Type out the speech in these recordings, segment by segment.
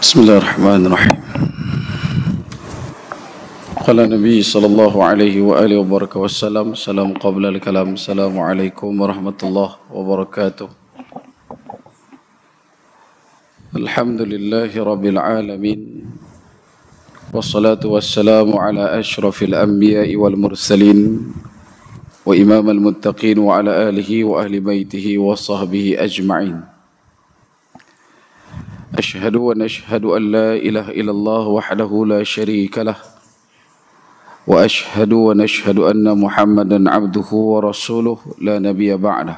بسم الله الرحمن الرحيم. قال النبي صلى الله عليه وآله وبركاته والسلام. سلام قبل الكلام. السلام عليكم ورحمة الله وبركاته. الحمد لله رب العالمين، والصلاة والسلام على أشرف الأنبياء والمرسلين وإمام المتقين وعلى آله وأهل بيته وصحبه أجمعين. أشهد ونشهد أن لا إله إلا الله وحده لا شريك له، وأشهد ونشهد أن محمدا عبده ورسوله لا نبي بعده.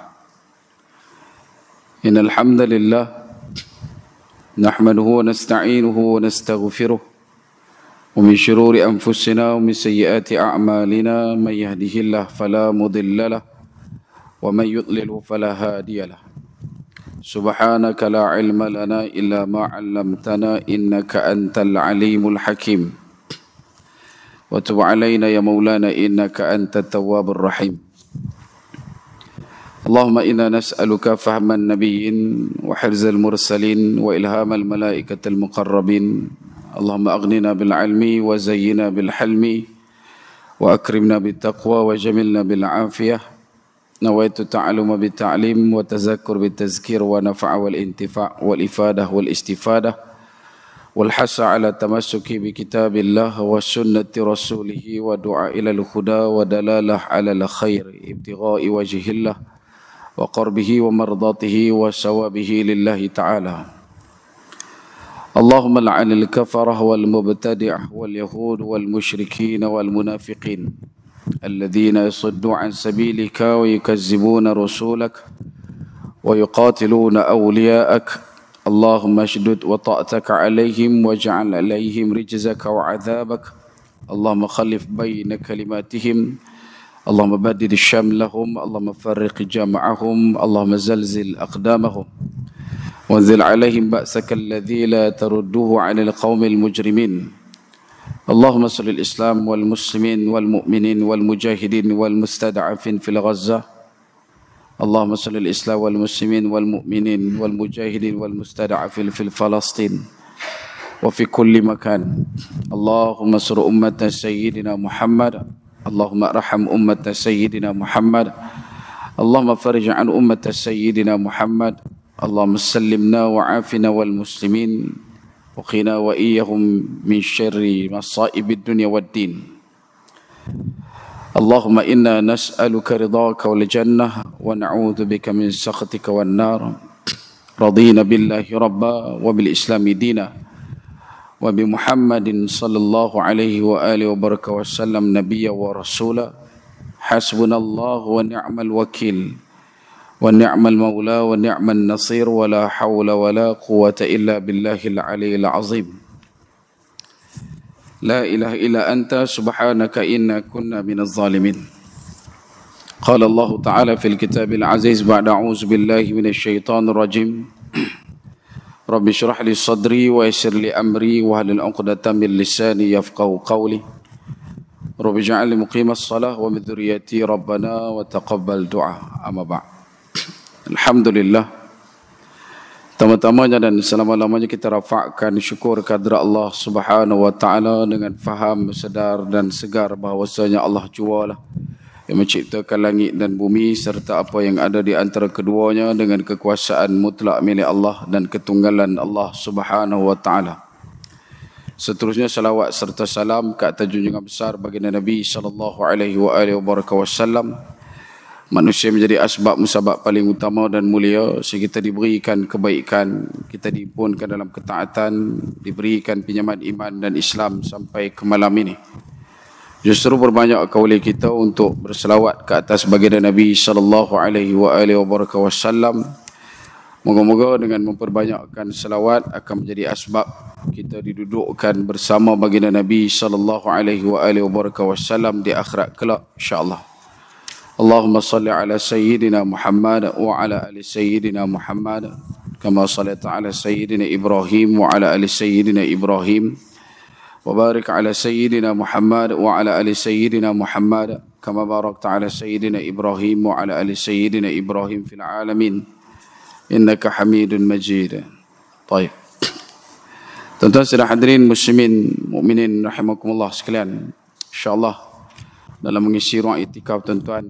إن الحمد لله نحمده ونستعينه ونستغفره، ومن شرور أنفسنا ومن سيئات أعمالنا من يهده الله فلا مضل له، ومن يضلل فلا هادي له. سبحانك لا علم لنا إلا ما علمتنا إنك أنت العليم الحكيم، وتب علينا يا مولانا إنك أنت التواب الرحيم. اللهم إنا نسألك فهم النبيين وحرز المرسلين وإلهام الملائكة المقربين. اللهم أغننا بالعلم وزينا بالحلم وأكرمنا بالتقوى وجملنا بالعافية. نويت التعلم بالتعليم وتذكر بالتذكير ونفع والانتفاع والإفادة والاستفادة والحث على التمسك بكتاب الله وسنة رسوله ودعاء إلى الهدى ودلالة على الخير ابتغاء وجه الله وقربه ومرضاته وثوابه لله تعالى. اللهم لعن الكفرة والمبتدع واليهود والمشركين والمنافقين الذين يصدون عن سبيلك ويكذبون رسولك ويقاتلون أولياءك. اللهم اشدد وطأتك عليهم واجعل عليهم رجزك وعذابك. اللهم خلف بين كلماتهم، اللهم بدد شملهم، اللهم فرق جمعهم، اللهم زلزل أقدامهم وانزل عليهم بأسك الذي لا ترده عن القوم المجرمين. اللهم صل الإسلام والمسلمين والمؤمنين والمجاهدين والمستضعفين في غزة. اللهم صل الإسلام والمسلمين والمؤمنين والمجاهدين والمستضعفين في فلسطين وفي كل مكان. اللهم انصر أمة سيدنا محمد. اللهم ارحم أمة سيدنا محمد. اللهم فرج عن أمة سيدنا محمد. اللهم سلمنا وعافنا والمسلمين وقنا وإياهم من شر مصائب الدنيا والدين. اللهم إنا نسألك رضاك والجنة ونعوذ بك من سخطك والنار. رضينا بالله ربا وبالإسلام دينا وبمحمد صلى الله عليه وآله وبركاته وسلم نبيا ورسولا. حسبنا الله ونعم الوكيل ونعم المولى ونعم النصير ولا حول ولا قوة إلا بالله العلي العظيم. لا إله إلا أنت سبحانك إنا كنا من الظالمين. قال الله تعالى في الكتاب العزيز بعد أعوذ بالله من الشيطان الرجيم. رب اشرح لي صدري ويسر لي أمري واحلل عقدة من لساني يفقهوا قولي. رب اجعلني مقيم الصلاة ومن ذريتي ربنا وتقبل دعاء. أما بعد. Alhamdulillah, pertama-tamanya dan selama-lamanya kita rafa'kan syukur kehadrat Allah Subhanahu wa taala dengan faham, sedar dan segar bahwasanya Allah jualah yang menciptakan langit dan bumi serta apa yang ada di antara keduanya dengan kekuasaan mutlak milik Allah dan ketunggalan Allah Subhanahu wa taala. Seterusnya salawat serta salam ke atas junjungan besar baginda Nabi sallallahu alaihi wasallam. Manusia menjadi asbab musabab paling utama dan mulia sehingga kita diberikan kebaikan, kita diimpunkan dalam ketaatan, diberikan pinjaman iman dan Islam sampai ke malam ini. Justru berbanyak kauli kita untuk berselawat ke atas baginda Nabi sallallahu alaihi wasallam. Moga-moga dengan memperbanyakkan selawat akan menjadi asbab kita didudukkan bersama baginda Nabi sallallahu alaihi wasallam di akhirat kelak insya-Allah. اللهم صل على سيدنا محمد وعلى آل سيدنا محمد كما صليت على سيدنا إبراهيم وعلى آل سيدنا إبراهيم وبارك على سيدنا محمد وعلى آل سيدنا محمد كما باركت على سيدنا إبراهيم وعلى آل سيدنا إبراهيم في العالمين إنك حميد مجيد. طيب. Tuan-tuan sedang hadirin muslimin mukminin rahimakumullah sekalian, insyaallah dalam mengisi ruang iktikaf tuan-tuan,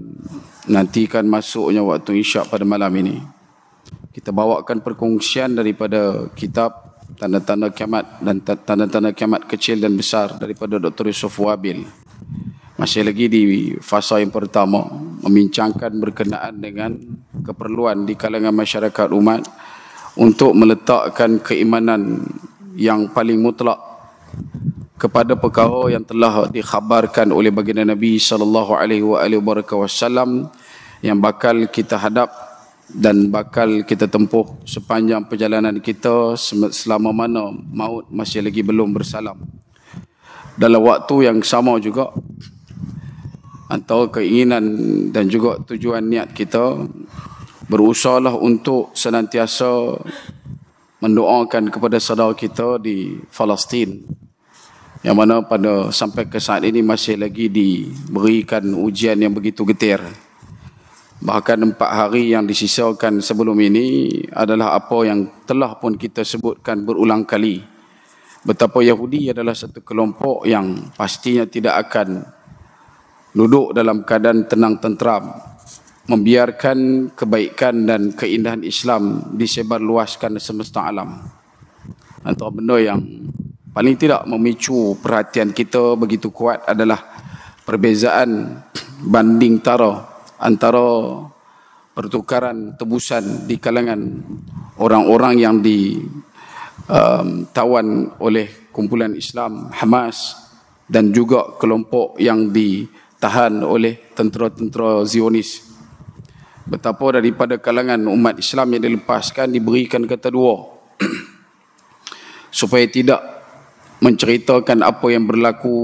nantikan masuknya waktu isyak pada malam ini, kita bawakan perkongsian daripada kitab Tanda-Tanda Kiamat dan Tanda-Tanda Kiamat Kecil dan Besar daripada Dr. Yusuf Wabil. Masih lagi di fasa yang pertama, membincangkan berkenaan dengan keperluan di kalangan masyarakat umat untuk meletakkan keimanan yang paling mutlak kepada perkara yang telah dikhabarkan oleh baginda Nabi sallallahu alaihi wasallam yang bakal kita hadap dan bakal kita tempuh sepanjang perjalanan kita selama mana maut masih lagi belum bersalam. Dalam waktu yang sama juga, antara keinginan dan juga tujuan niat kita, berusahalah untuk senantiasa mendoakan kepada saudara kita di Palestin, yang mana pada sampai ke saat ini masih lagi diberikan ujian yang begitu getir. Bahkan 4 hari yang disisakan sebelum ini adalah apa yang telah pun kita sebutkan berulang kali, betapa Yahudi adalah satu kelompok yang pastinya tidak akan duduk dalam keadaan tenang tenteram, membiarkan kebaikan dan keindahan Islam disebarluaskan di semesta alam. Antara benda yang paling tidak memicu perhatian kita begitu kuat adalah perbezaan banding tara antara pertukaran tebusan di kalangan orang-orang yang ditawan oleh kumpulan Islam Hamas dan juga kelompok yang ditahan oleh tentera-tentera Zionis. Betapa daripada kalangan umat Islam yang dilepaskan diberikan kata dua supaya tidak menceritakan apa yang berlaku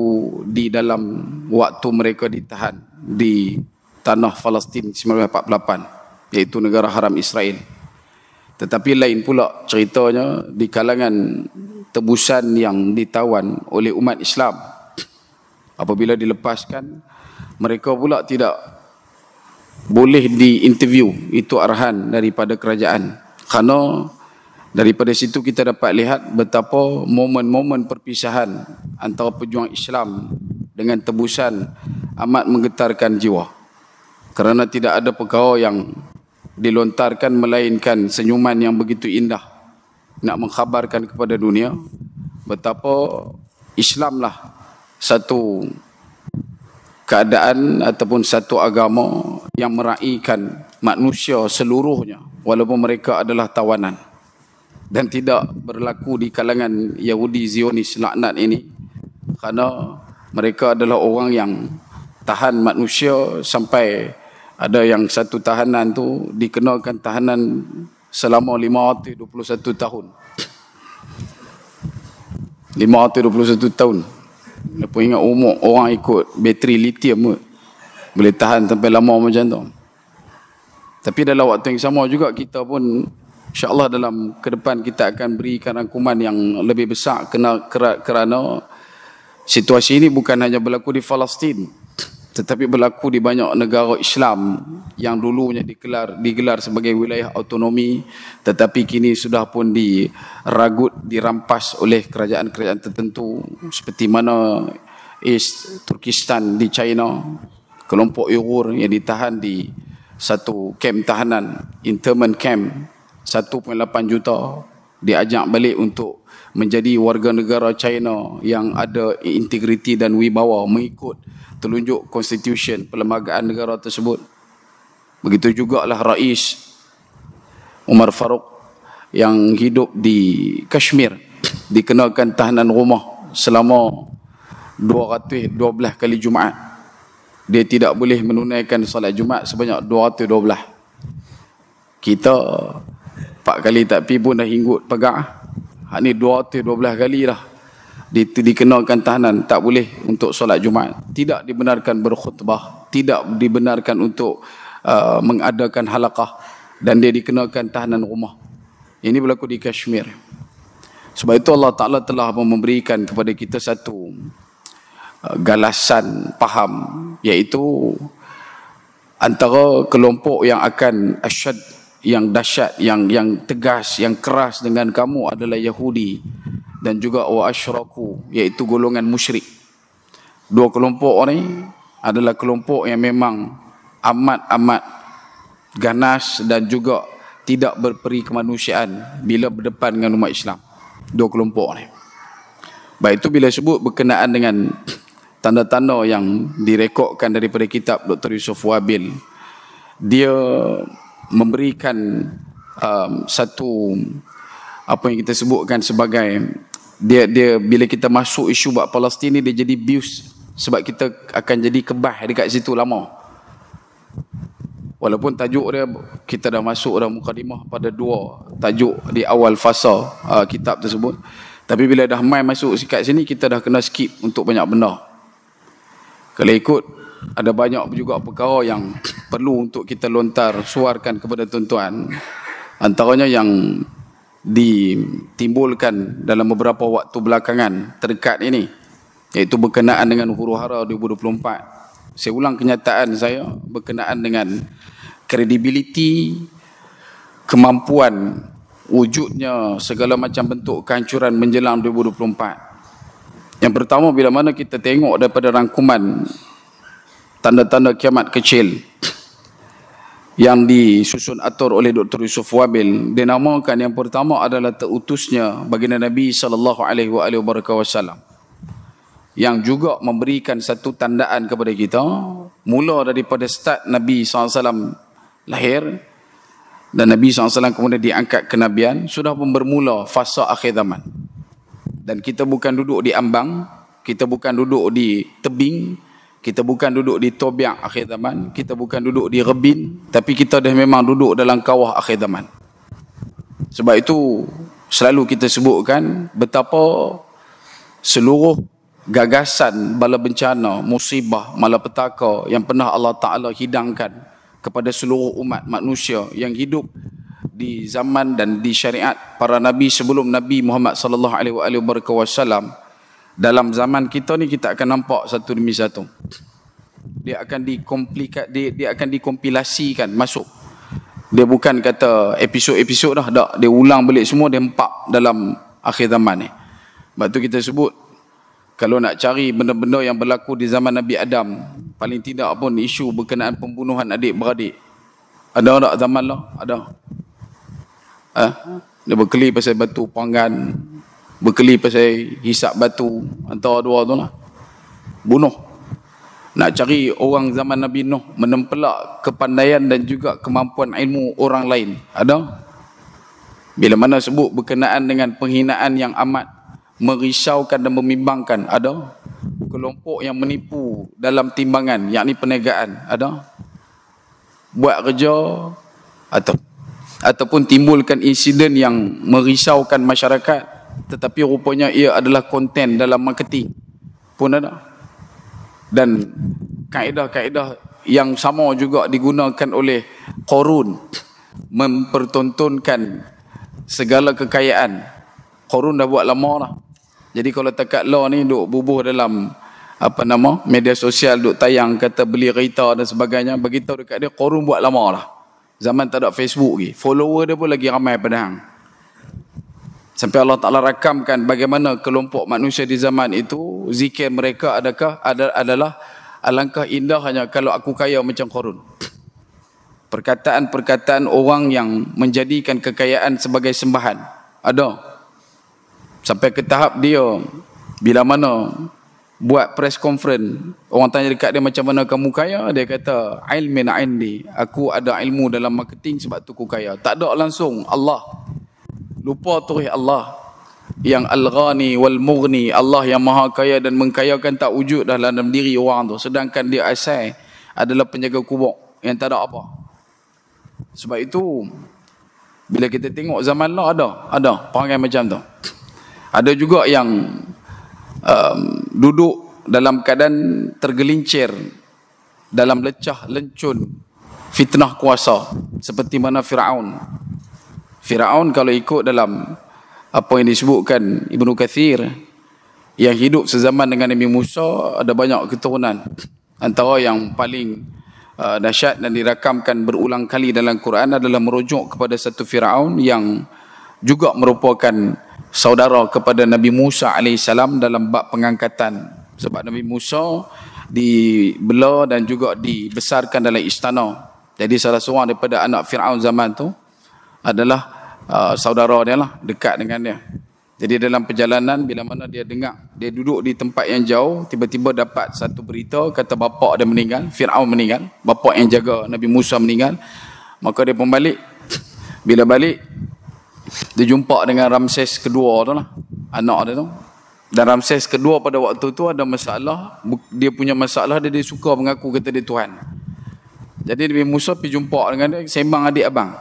di dalam waktu mereka ditahan di tanah Palestin 1948, iaitu negara haram Israel. Tetapi lain pula ceritanya di kalangan tebusan yang ditawan oleh umat Islam. Apabila dilepaskan, mereka pula tidak boleh diinterview, itu arahan daripada kerajaan. Kerana daripada situ kita dapat lihat betapa momen-momen perpisahan antara pejuang Islam dengan tebusan amat menggetarkan jiwa. Kerana tidak ada perkara yang dilontarkan melainkan senyuman yang begitu indah, nak mengkhabarkan kepada dunia betapa Islamlah satu keadaan ataupun satu agama yang meraihkan manusia seluruhnya walaupun mereka adalah tawanan. Dan tidak berlaku di kalangan Yahudi Zionis laknat ini, kerana mereka adalah orang yang tahan manusia sampai ada yang satu tahanan tu dikenakan tahanan selama 521 tahun. 521 tahun. Apa ingat umur orang ikut bateri litium boleh tahan sampai lama macam tu. Tapi dalam waktu yang sama juga kita pun insya-Allah dalam ke depan kita akan berikan rangkuman yang lebih besar kerana situasi ini bukan hanya berlaku di Palestin, tetapi berlaku di banyak negara Islam yang dulunya digelar sebagai wilayah autonomi, tetapi kini sudah pun diragut, dirampas oleh kerajaan-kerajaan tertentu seperti mana East Turkistan di China, kelompok Uyghur yang ditahan di satu kamp tahanan, internment camp, 1.8 juta diajak balik untuk menjadi warga negara China yang ada integriti dan wibawa mengikut telunjuk constitution perlembagaan negara tersebut. Begitu jugalah Rais Umar Faruq yang hidup di Kashmir dikenakan tahanan rumah selama 212 kali Jumaat. Dia tidak boleh menunaikan solat Jumaat sebanyak 212. Kita 4 kali tak pergi pun dah hinggut pegang. Hak ni 212 kali dah dikenakan tahanan, tak boleh untuk solat Jumaat, tidak dibenarkan berkhutbah, tidak dibenarkan untuk mengadakan halaqah, dan dia dikenakan tahanan rumah. Ini berlaku di Kashmir. Sebab itu Allah Ta'ala telah memberikan kepada kita satu galasan faham, iaitu antara kelompok yang akan asyad, yang dahsyat, yang tegas, yang keras dengan kamu adalah Yahudi dan juga wa asyraku, iaitu golongan musyrik. Dua kelompok ni adalah kelompok yang memang amat-amat ganas dan juga tidak berperi kemanusiaan bila berdepan dengan umat Islam. Dua kelompok ni. Baik itu bila sebut berkenaan dengan tanda-tanda yang direkodkan daripada kitab Dr. Yusuf Wabil, dia memberikan satu apa yang kita sebutkan sebagai dia bila kita masuk isu buat Palestin ni, dia jadi bius sebab kita akan jadi kebah dekat situ lama. Walaupun tajuk dia kita dah masuk dah mukadimah pada dua tajuk di awal fasa kitab tersebut, tapi bila dah mai masuk kat sini kita dah kena skip untuk banyak benda. Kalau ikut, ada banyak juga perkara yang perlu untuk kita lontar suarkan kepada tuan-tuan. Antaranya yang ditimbulkan dalam beberapa waktu belakangan terdekat ini, iaitu berkenaan dengan Huru-Hara 2024. Saya ulang kenyataan saya berkenaan dengan kredibiliti, kemampuan wujudnya segala macam bentuk kehancuran menjelang 2024. Yang pertama, bila mana kita tengok daripada rangkuman tanda-tanda kiamat kecil yang disusun atur oleh Dr. Yusuf Wabil, dinamakan yang pertama adalah terutusnya baginda Nabi SAW, yang juga memberikan satu tandaan kepada kita mula daripada start Nabi SAW lahir dan Nabi SAW kemudian diangkat kenabian, sudah pun bermula fasa akhir zaman. Dan kita bukan duduk di ambang, kita bukan duduk di tebing, kita bukan duduk di tobiak akhir zaman, kita bukan duduk di rebin, tapi kita dah memang duduk dalam kawah akhir zaman. Sebab itu selalu kita sebutkan betapa seluruh gagasan bala bencana, musibah, malapetaka yang pernah Allah Ta'ala hidangkan kepada seluruh umat manusia yang hidup di zaman dan di syariat para nabi sebelum Nabi Muhammad sallallahu alaihi wasallam, dalam zaman kita ni kita akan nampak satu demi satu. Dia akan dia akan dikompilasikan masuk. Dia bukan kata episod-episod dah, tak. Dia ulang balik semua, dia empak dalam akhir zaman ni. Sebab tu kita sebut, kalau nak cari benda-benda yang berlaku di zaman Nabi Adam, paling tidak pun isu berkenaan pembunuhan adik-beradik, ada tak zaman lah? Ada. Dia berkeli pasal batu panggan, berkeli pasal hisap batu, antara dua tu lah. Bunuh. Nak cari orang zaman Nabi Nuh menempelak kepandaian dan juga kemampuan ilmu orang lain, ada. Bila mana sebut berkenaan dengan penghinaan yang amat merisaukan dan membimbangkan, ada. Kelompok yang menipu dalam timbangan, yakni perniagaan, ada. Buat kerja ataupun timbulkan insiden yang merisaukan masyarakat, tetapi rupanya ia adalah konten dalam marketing pun ada. Dan kaedah-kaedah yang sama juga digunakan oleh Qarun, mempertontonkan segala kekayaan. Qarun dah buat lama lah. Jadi kalau takat law ni duk bubuh dalam media sosial, duk tayang kata beli kereta dan sebagainya, beritahu dekat dia Qarun buat lama lah. Zaman tak ada Facebook lagi, follower dia pun lagi ramai pada hang. Sampai Allah Ta'ala rakamkan bagaimana kelompok manusia di zaman itu, zikir mereka adalah alangkah indahnya kalau aku kaya macam Qarun. Perkataan-perkataan orang yang menjadikan kekayaan sebagai sembahan, ada. Sampai ke tahap dia bila mana buat press conference, orang tanya dekat dia macam mana kamu kaya, dia kata ilmin indi, aku ada ilmu dalam marketing sebab tu aku kaya. Tak ada langsung Allah, lupa terus Allah yang Al-Ghani wal-Mughni, Allah yang maha kaya dan mengkayakan tak wujud dalam diri orang tu, sedangkan dia asal adalah penjaga kubur yang tak ada apa. Sebab itu bila kita tengok zaman lah, ada perangai macam tu. Ada juga yang duduk dalam keadaan tergelincir dalam lecah lencun fitnah kuasa, seperti mana Firaun kalau ikut dalam apa yang disebutkan Ibnu Kathir, yang hidup sezaman dengan Nabi Musa, ada banyak keturunan. Antara yang paling dahsyat dan dirakamkan berulang kali dalam Quran adalah merujuk kepada satu Firaun yang juga merupakan saudara kepada Nabi Musa alaihissalam dalam bab pengangkatan. Sebab Nabi Musa dibela dan juga dibesarkan dalam istana. Jadi salah seorang daripada anak Fir'aun zaman tu adalah saudara dia lah, dekat dengan dia. Jadi dalam perjalanan, bila mana dia dengar, dia duduk di tempat yang jauh, tiba-tiba dapat satu berita, kata bapak dia meninggal, Fir'aun meninggal, bapak yang jaga Nabi Musa meninggal. Maka dia pun balik. Bila balik, dia jumpa dengan Ramses kedua tu lah, anak dia tu. Dan Ramses kedua pada waktu tu ada masalah, dia punya masalah, dia suka mengaku kata dia Tuhan. Jadi Nabi Musa pergi jumpa dengan dia, sembang adik abang.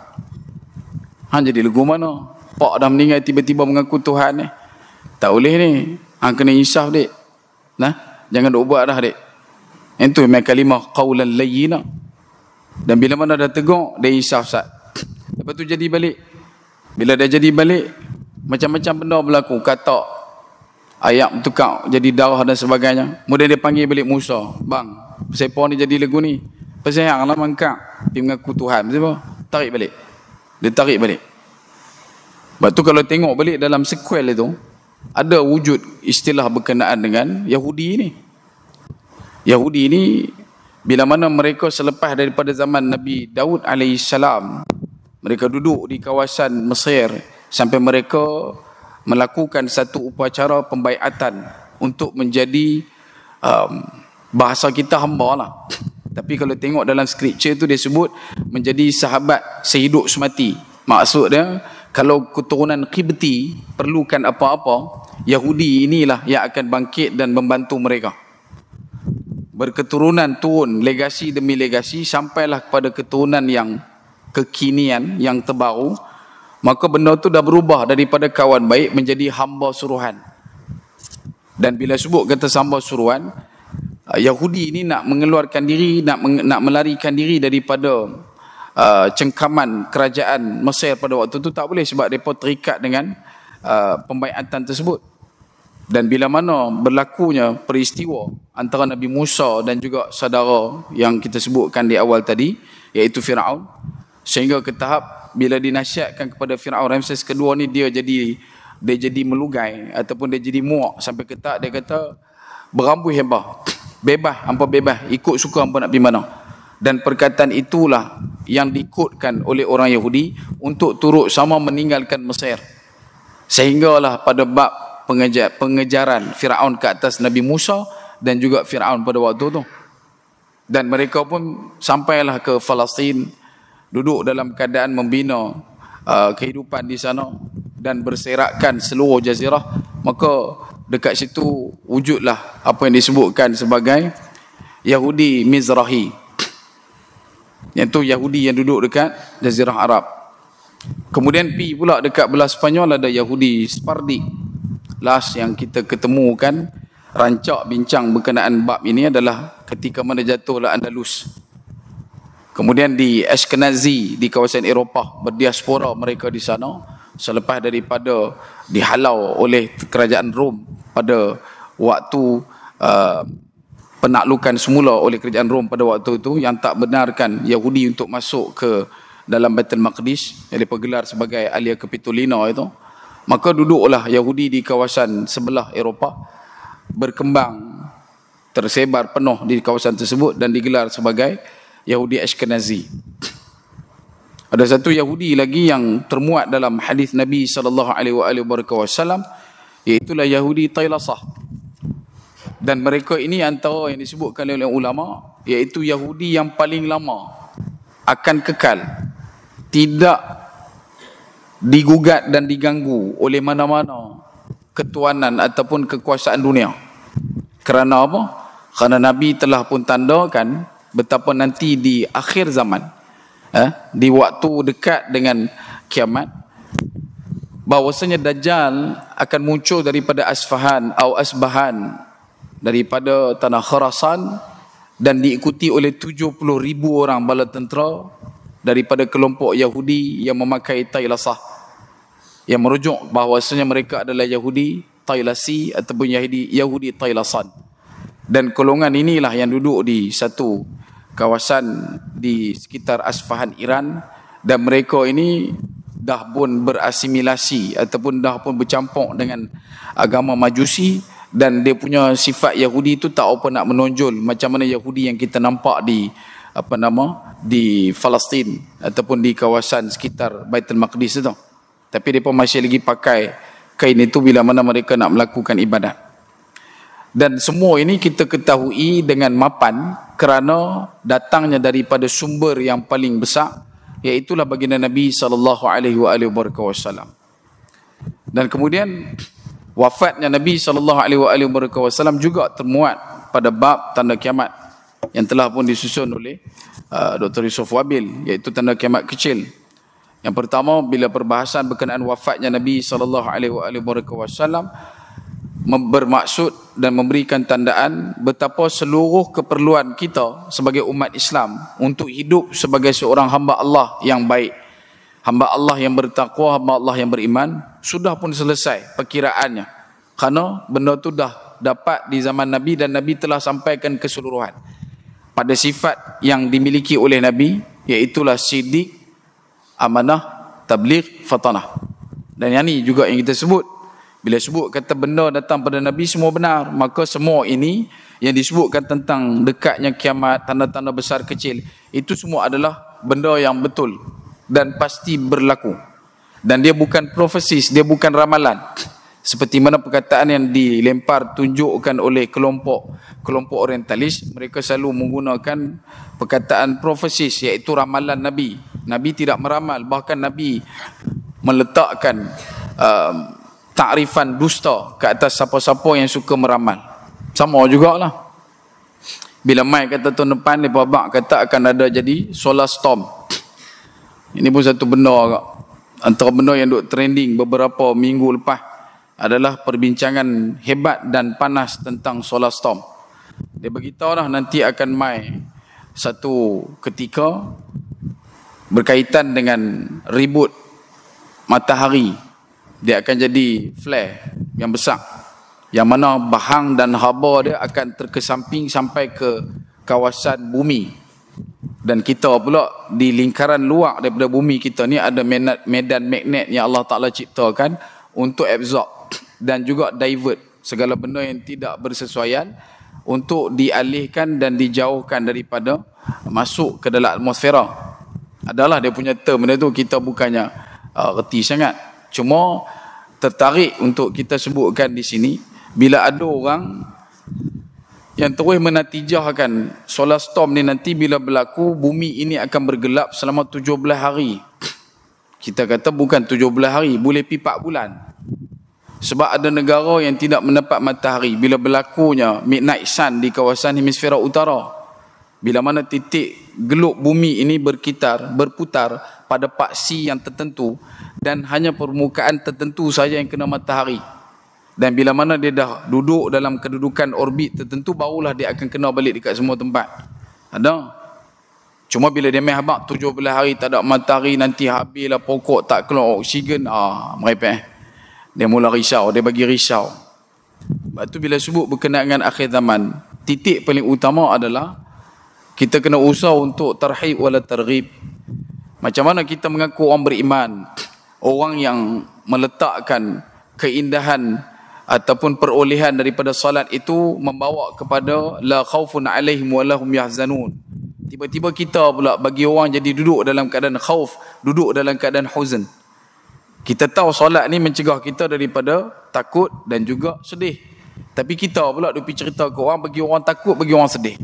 Jadi lagu mana? Pak dah meninggal tiba-tiba mengaku Tuhan ni. Tak boleh ni. Hang kena insaf dik. Nah, jangan duk buat dah dik. Itu memang kalimah qaulan layyina. Dan bila mana dah tegur, dia insaf sat. Lepas tu jadi balik. Bila dia jadi balik, macam-macam benda berlaku. Katak, ayam tukar jadi darah dan sebagainya. Kemudian dia panggil balik Musa. Bang, siapa ni jadi lagu ni? Pasal hang lah mangkak. Dia mengaku Tuhan. Siapa? Tarik balik. Dia tarik balik. Sebab tu kalau tengok balik dalam sequel itu, ada wujud istilah berkenaan dengan Yahudi ni. Yahudi ni, bila mana mereka selepas daripada zaman Nabi Daud alaihissalam, mereka duduk di kawasan Mesir sampai mereka melakukan satu upacara pembaiatan untuk menjadi bahasa kita hamba lah. Tapi kalau tengok dalam skripture tu dia sebut menjadi sahabat sehidup semati. Maksud dia, kalau keturunan Qibti perlukan apa-apa, Yahudi inilah yang akan bangkit dan membantu mereka. Berketurunan turun legasi demi legasi sampailah kepada keturunan yang kekinian, yang terbaru. Maka benda tu dah berubah daripada kawan baik menjadi hamba suruhan. Dan bila sebut kata hamba suruhan, Yahudi ini nak mengeluarkan diri, nak melarikan diri daripada cengkaman kerajaan Mesir pada waktu itu. Tak boleh sebab mereka terikat dengan pembaiatan tersebut. Dan bila mana berlakunya peristiwa antara Nabi Musa dan juga saudara yang kita sebutkan di awal tadi, iaitu Fir'aun, sehingga ke tahap bila dinasihatkan kepada Fir'aun, Ramses kedua ni dia jadi melugai ataupun dia jadi muak sampai ke tahap dia kata berambut hebah, bebas, hampa bebas, ikut suka hampa nak pergi mana. Dan perkataan itulah yang diikutkan oleh orang Yahudi untuk turut sama meninggalkan Mesir. Sehinggalah pada bab pengejaran Fir'aun ke atas Nabi Musa dan juga Fir'aun pada waktu tu. Dan mereka pun sampailah ke Palestin, duduk dalam keadaan membina kehidupan di sana dan berserakan seluruh jazirah. Maka dekat situ wujudlah apa yang disebutkan sebagai Yahudi Mizrahi, iaitu Yahudi yang duduk dekat Jazirah Arab. Kemudian pi pula dekat belah Sepanyol ada Yahudi Sephardi. Last yang kita ketemukan rancak bincang berkenaan bab ini adalah ketika mana jatuhlah Andalus. Kemudian di Ashkenazi di kawasan Eropah, berdiaspora mereka di sana selepas daripada dihalau oleh kerajaan Rom pada waktu penaklukan semula oleh kerajaan Rom pada waktu itu, yang tak benarkan Yahudi untuk masuk ke dalam Baitul Maqdis yang dipergelar sebagai Alia Capitolina itu. Maka duduklah Yahudi di kawasan sebelah Eropah, berkembang, tersebar penuh di kawasan tersebut dan digelar sebagai Yahudi Ashkenazi. Ada satu Yahudi lagi yang termuat dalam hadis Nabi SAW, iaitulah Yahudi Tailasah. Dan mereka ini antara yang disebutkan oleh ulama, iaitu Yahudi yang paling lama akan kekal, tidak digugat dan diganggu oleh mana-mana ketuanan ataupun kekuasaan dunia. Kerana apa? Kerana Nabi telah pun tandakan betapa nanti di akhir zaman, di waktu dekat dengan kiamat, bahwasanya Dajjal akan muncul daripada Asfahan atau Asbahan, daripada tanah Khurasan, dan diikuti oleh 70,000 orang bala tentera daripada kelompok Yahudi yang memakai Tailasah, yang merujuk bahawasanya mereka adalah Yahudi Tailasi ataupun Yahudi Tailasan. Dan golongan inilah yang duduk di satu kawasan di sekitar Asfahan, Iran, dan mereka ini dah pun berasimilasi ataupun dah pun bercampur dengan agama Majusi, dan dia punya sifat Yahudi itu tak apa nak menonjol macam mana Yahudi yang kita nampak di di Palestin ataupun di kawasan sekitar Baitul Maqdis itu. Tapi mereka masih lagi pakai kain itu bila mana mereka nak melakukan ibadat. Dan semua ini kita ketahui dengan mapan kerana datangnya daripada sumber yang paling besar, iaitulah baginda Nabi SAW. Dan kemudian wafatnya Nabi SAW juga termuat pada bab tanda kiamat yang telah pun disusun oleh Dr. Yusuf Wabil, iaitu tanda kiamat kecil. Yang pertama, bila perbahasan berkenaan wafatnya Nabi SAW bermaksud dan memberikan tandaan betapa seluruh keperluan kita sebagai umat Islam untuk hidup sebagai seorang hamba Allah yang baik, hamba Allah yang bertakwa, hamba Allah yang beriman, sudah pun selesai perkiraannya. Kerana benda tu dah dapat di zaman Nabi dan Nabi telah sampaikan keseluruhan pada sifat yang dimiliki oleh Nabi, iaitulah siddiq, amanah, tabligh, fatanah. Dan yang ni juga yang kita sebut, bila sebut kata benda datang pada Nabi semua benar, maka semua ini yang disebutkan tentang dekatnya kiamat, tanda-tanda besar kecil, itu semua adalah benda yang betul dan pasti berlaku. Dan dia bukan profesis, dia bukan ramalan. Seperti mana perkataan yang dilempar tunjukkan oleh kelompok orientalis, mereka selalu menggunakan perkataan profesis, iaitu ramalan Nabi. Nabi tidak meramal, bahkan Nabi meletakkan takrifan dusta ke atas siapa-siapa yang suka meramal. Sama jugalah. Bila mai kata tahun depan, mereka abang kata akan ada jadi solar storm. Ini pun satu benda agak. Antara benda yang duk trending beberapa minggu lepas adalah perbincangan hebat dan panas tentang solar storm. Dia beritahu dah nanti akan mai satu ketika berkaitan dengan ribut matahari. Dia akan jadi flare yang besar, yang mana bahang dan haba dia akan terkesamping sampai ke kawasan bumi. Dan kita pula di lingkaran luar daripada bumi kita ni ada medan magnet yang Allah Ta'ala ciptakan untuk absorb dan juga divert segala benda yang tidak bersesuaian, untuk dialihkan dan dijauhkan daripada masuk ke dalam atmosfera. Adalah dia punya term benda tu, kita bukannya reti sangat. Cuma tertarik untuk kita sebutkan di sini, bila ada orang yang terus menatijahkan solar storm ni nanti bila berlaku, bumi ini akan bergelap selama 17 hari. Kita kata bukan 17 hari, boleh pi 4 bulan. Sebab ada negara yang tidak mendapat matahari bila berlakunya midnight sun di kawasan hemisfera utara. Bila mana titik gelap bumi ini berputar pada paksi yang tertentu dan hanya permukaan tertentu saja yang kena matahari. Dan bila mana dia dah duduk dalam kedudukan orbit tertentu, barulah dia akan kena balik dekat semua tempat. Ada. Cuma bila dia main habaq 17 hari tak ada matahari, nanti habislah pokok tak keluar oksigen, merepek. Dia mula risau, dia bagi risau. Sebab tu bila sebut berkenaan dengan akhir zaman, titik paling utama adalah kita kena usaha untuk tarhib wala targhib. Macam mana kita mengaku orang beriman, orang yang meletakkan keindahan ataupun perolehan daripada salat itu membawa kepada la khaufun alaihim wa lahum yahzanun. Tiba-tiba kita pula bagi orang jadi duduk dalam keadaan khauf, duduk dalam keadaan huzn. Kita tahu solat ni mencegah kita daripada takut dan juga sedih. Tapi kita pula duk cerita ke orang, bagi orang takut, bagi orang sedih.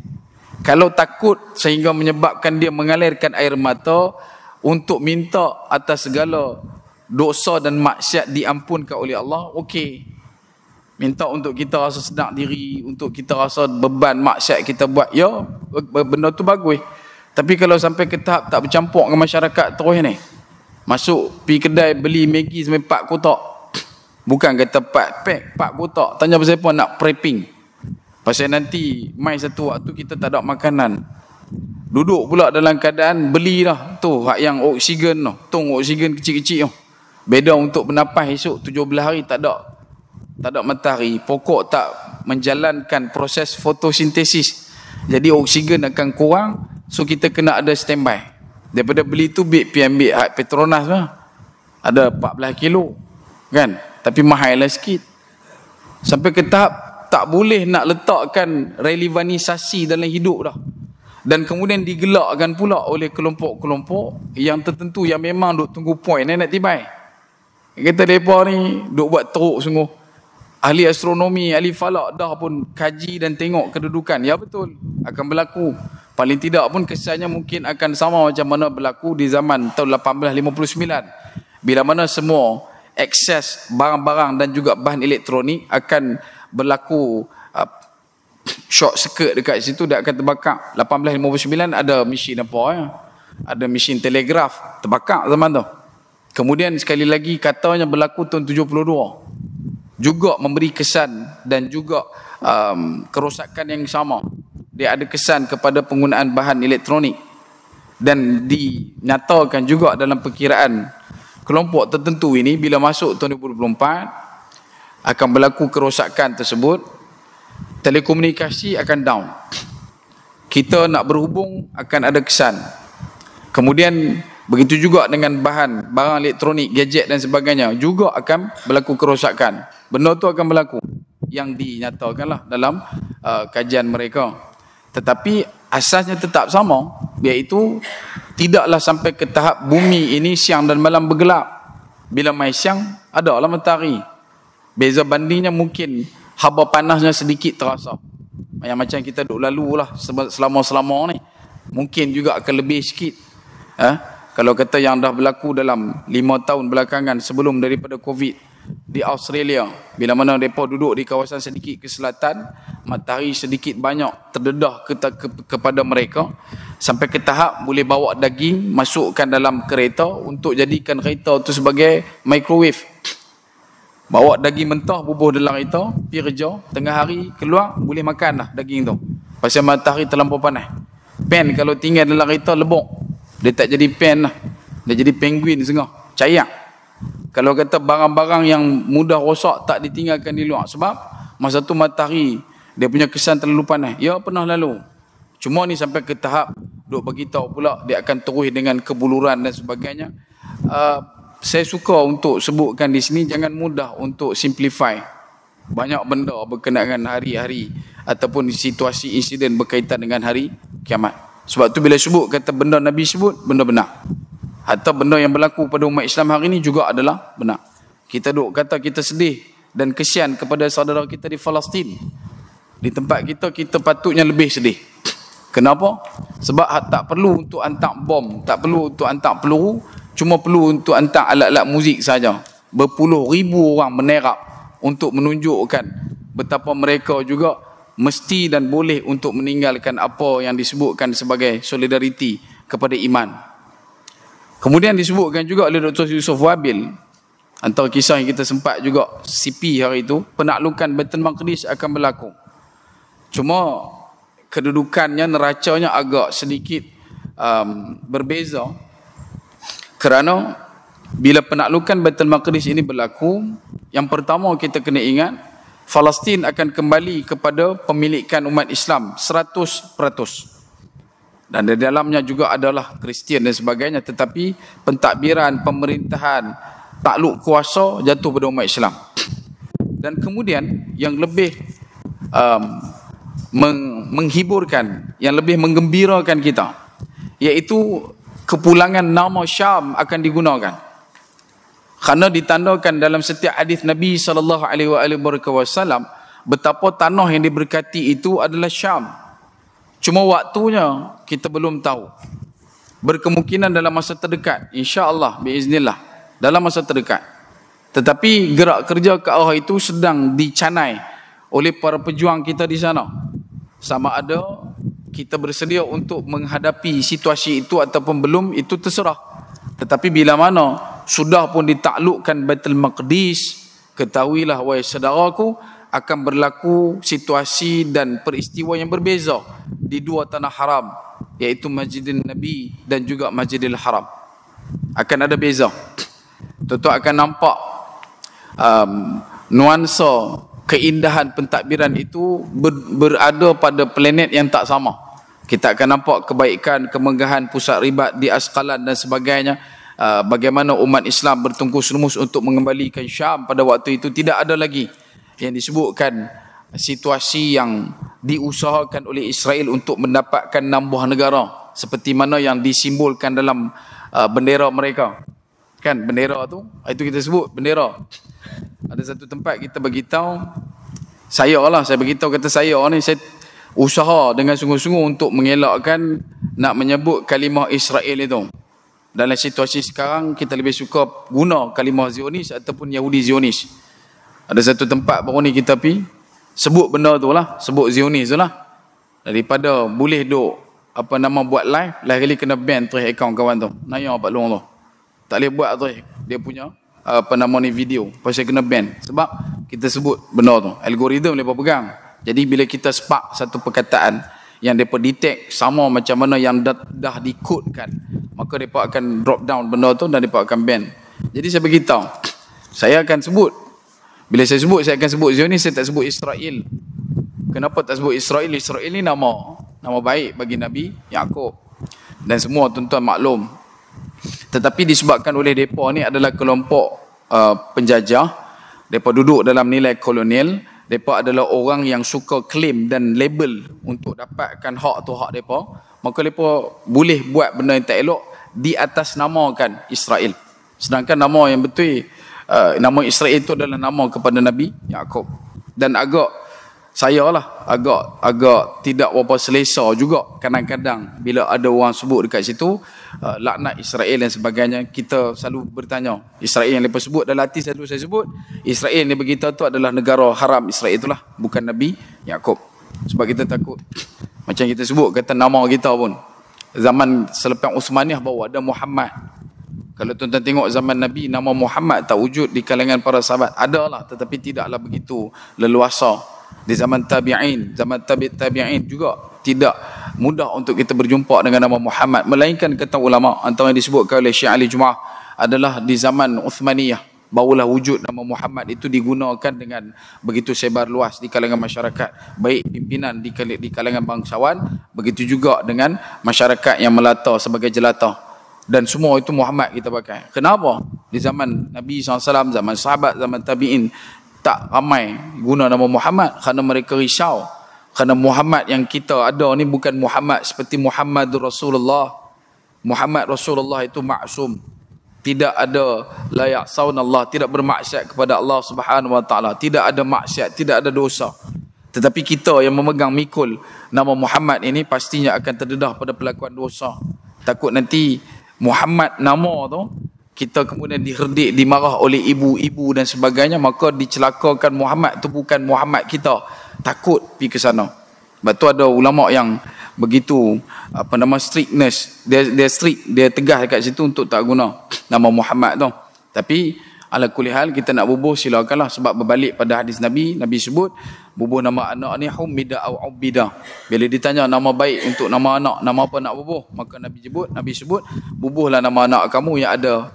Kalau takut sehingga menyebabkan dia mengalirkan air mata untuk minta atas segala dosa dan maksiat diampunkan oleh Allah, okey. Minta untuk kita rasa sedar diri, untuk kita rasa beban maksiat kita buat, ya, benda tu bagus. Tapi kalau sampai ke tahap tak bercampur dengan masyarakat terus ni, masuk pergi kedai beli Maggi sampai 4 kotak. Bukan kata 4 pack, 4 kotak. Tanya pasal apa nak prepping. Pasal nanti mai satu waktu kita tak ada makanan. Duduk pula dalam keadaan beli dah tu hak yang oksigen tu, tong oksigen kecil-kecil tu. Beda untuk bernapas esok 17 hari tak ada matahari, pokok tak menjalankan proses fotosintesis. Jadi oksigen akan kurang, so kita kena ada standby. Daripada beli tu pi ambil hak Petronas lah. Ada 14 kilo kan, tapi mahal lah sikit. Sampai ke tahap tak boleh nak letakkan relevanisasi dalam hidup dah. Dan kemudian digelakkan pula oleh kelompok-kelompok yang tertentu yang memang duk tunggu point nak tibai. Kata mereka ni duk buat teruk sungguh. Ahli astronomi, ahli falak dah pun kaji dan tengok kedudukan. Ya betul, akan berlaku. Paling tidak pun kesannya mungkin akan sama macam mana berlaku di zaman tahun 1859. Bila mana semua akses barang-barang dan juga bahan elektronik akan berlaku short circuit dekat situ, dia akan terbakar. 1859 ada mesin apa ya? Ada mesin telegraf terbakar zaman tu. Kemudian sekali lagi katanya berlaku tahun 72. Juga memberi kesan dan juga kerosakan yang sama. Dia ada kesan kepada penggunaan bahan elektronik. Dan dinyatakan juga dalam perkiraan kelompok tertentu ini bila masuk tahun 2024 akan berlaku kerosakan tersebut. Telekomunikasi akan down. Kita nak berhubung akan ada kesan. Kemudian begitu juga dengan bahan barang elektronik, gadget dan sebagainya juga akan berlaku kerosakan. Benda tu akan berlaku yang dinyatakanlah dalam kajian mereka. Tetapi asasnya tetap sama, iaitu tidaklah sampai ke tahap bumi ini siang dan malam bergelap. Bila mai siang adalah matahari. Beza bandingnya mungkin haba panasnya sedikit terasa. Yang macam kita duk lalu lah selama-selama ni. Mungkin juga akan lebih sikit. Kalau kata yang dah berlaku dalam 5 tahun belakangan sebelum daripada COVID di Australia, bila mana mereka duduk di kawasan sedikit ke selatan, matahari sedikit banyak terdedah kepada mereka, sampai ke tahap boleh bawa daging masukkan dalam kereta untuk jadikan kereta itu sebagai microwave. Bawa daging mentah bubuh dalam kereta, pergi kerja, tengah hari keluar boleh makan dah daging tu. Pasal matahari terlampau panas. Pen kalau tinggal dalam kereta lebok, dia tak jadi pen lah. Dia jadi penguin setengah, cayak. Kalau kata barang-barang yang mudah rosak tak ditinggalkan di luar. Sebab masa tu matahari dia punya kesan terlalu panas. Ya pernah lalu. Cuma ni sampai ke tahap duk beritahu pula dia akan terus dengan kebuluran dan sebagainya. Saya suka untuk sebutkan di sini, jangan mudah untuk simplify. Banyak benda berkenaan hari-hari ataupun situasi insiden berkaitan dengan hari kiamat. Sebab tu bila sebut kata benda Nabi sebut, benda benar. Atau benda yang berlaku pada umat Islam hari ini juga adalah benar. Kita duk kata kita sedih dan kesian kepada saudara kita di Palestin. Di tempat kita patutnya lebih sedih. Kenapa? Sebab tak perlu untuk hantar bom, tak perlu untuk hantar peluru, cuma perlu untuk hantar alat-alat muzik saja. Berpuluh ribu orang menerap untuk menunjukkan betapa mereka juga mesti dan boleh untuk meninggalkan apa yang disebutkan sebagai solidariti kepada iman. Kemudian disebutkan juga oleh Dr. Yusuf Wabil, antara kisah yang kita sempat juga CP hari itu, penaklukan Baitul Maqdis akan berlaku. Cuma kedudukannya, neracanya agak sedikit berbeza. Kerana bila penaklukan Baitul Maqdis ini berlaku, yang pertama kita kena ingat, Palestin akan kembali kepada pemilikan umat Islam 100%. Dan di dalamnya juga adalah Kristian dan sebagainya. Tetapi pentadbiran, pemerintahan, takluk kuasa jatuh pada umat Islam. Dan kemudian yang lebih menghiburkan, yang lebih menggembirakan kita, iaitu kepulangan nama Syam akan digunakan. Kerana ditandakan dalam setiap hadis Nabi SAW betapa tanah yang diberkati itu adalah Syam. Cuma waktunya kita belum tahu. Berkemungkinan dalam masa terdekat, insya-Allah, biiznillah, dalam masa terdekat. Tetapi gerak kerja ke arah itu sedang dicanai oleh para pejuang kita di sana. Sama ada kita bersedia untuk menghadapi situasi itu ataupun belum, itu terserah. Tetapi bila mana sudah pun ditaklukkan Baitul Maqdis, ketahuilah wahai saudaraku, akan berlaku situasi dan peristiwa yang berbeza di dua tanah haram, iaitu Masjidil Nabi dan juga Masjidil Haram. Akan ada beza. Tentu akan nampak nuansa keindahan pentadbiran itu berada pada planet yang tak sama. Kita akan nampak kebaikan, kemegahan pusat ribat di Asqalan dan sebagainya. bagaimana umat Islam bertungkus lumus untuk mengembalikan Syam pada waktu itu, tidak ada lagi yang disebutkan situasi yang diusahakan oleh Israel untuk mendapatkan 6 buah negara seperti mana yang disimbolkan dalam bendera mereka. Kan bendera tu, itu kita sebut bendera. Ada satu tempat kita beritahu, saya beritahu kata saya ni, saya usaha dengan sungguh-sungguh untuk mengelakkan nak menyebut kalimah Israel itu. Dalam situasi sekarang kita lebih suka guna kalimah Zionis ataupun Yahudi Zionis. Ada satu tempat baru ni kita pergi, sebut benda tu lah, sebut Zionis tu lah. Daripada boleh duk buat live kali kena ban terus akaun kawan tu. Naya Pak Long tu. Tak boleh buat terus dia punya video pasal kena ban sebab kita sebut benda tu. Algoritma mereka pegang. Jadi bila kita spark satu perkataan yang mereka detect sama macam mana yang dah dikodkan, maka mereka akan drop down benda tu dan mereka akan ban. Jadi saya beritahu, saya akan sebut, bila saya sebut, saya akan sebut Zionis, saya tak sebut Israel. Kenapa tak sebut Israel? Israel ni nama baik bagi Nabi Yaqub dan semua tuan-tuan maklum. Tetapi disebabkan oleh mereka ni adalah kelompok penjajah, mereka duduk dalam nilai kolonial, mereka adalah orang yang suka claim dan label untuk dapatkan hak tu hak mereka, maka mereka boleh buat benda yang tak elok di atas namakan Israel. Sedangkan nama yang betul, nama Israel itu adalah nama kepada Nabi Yaqub. Dan saya agak tidak berapa selesa juga kadang-kadang bila ada orang sebut dekat situ laknat Israel dan sebagainya. Kita selalu bertanya, Israel yang mereka sebut dalam hati selalu saya sebut, Israel yang berita tu adalah negara haram Israel itulah, bukan Nabi Yaqub. Sebab kita takut macam kita sebut kata nama kita pun, zaman selepas Uthmaniyah baru ada Muhammad. Kalau tuan-tuan tengok zaman Nabi, nama Muhammad tak wujud di kalangan para sahabat. Adalah, tetapi tidaklah begitu leluasa. Di zaman tabi'in, zaman tabi'in juga tidak mudah untuk kita berjumpa dengan nama Muhammad. Melainkan kata ulama, antara yang disebutkan oleh Syekh Ali Jumaah adalah di zaman Uthmaniyah barulah wujud nama Muhammad itu digunakan dengan begitu sebar luas di kalangan masyarakat, baik pimpinan di kalangan bangsawan, begitu juga dengan masyarakat yang melata sebagai jelata. Dan semua itu Muhammad kita pakai. Kenapa? Di zaman Nabi SAW, zaman sahabat, zaman tabi'in, tak ramai guna nama Muhammad kerana mereka risau. Kerana Muhammad yang kita ada ni bukan Muhammad seperti Muhammad Rasulullah. Muhammad Rasulullah itu maksum. Tidak ada la ya'saunallah, tidak bermaksiat kepada Allah Subhanahu wa taala, tidak ada maksiat, tidak ada dosa. Tetapi kita yang memegang mikul nama Muhammad ini pastinya akan terdedah pada pelakuan dosa. Takut nanti Muhammad nama tu kita kemudian diherdik, dimarah oleh ibu-ibu dan sebagainya, maka dicelakakan Muhammad tu bukan Muhammad kita. Takut pergi ke sana. Sebab tu ada ulama yang begitu strictness, dia strict, dia tegas dekat situ untuk tak guna nama Muhammad tu. Tapi ala kulli hal kita nak bubuh silakanlah, sebab berbalik pada hadis Nabi sebut bubuh nama anak ni humida au ubida. Bila ditanya nama baik untuk nama anak, nama apa nak bubuh, maka Nabi sebut bubuhlah nama anak kamu yang ada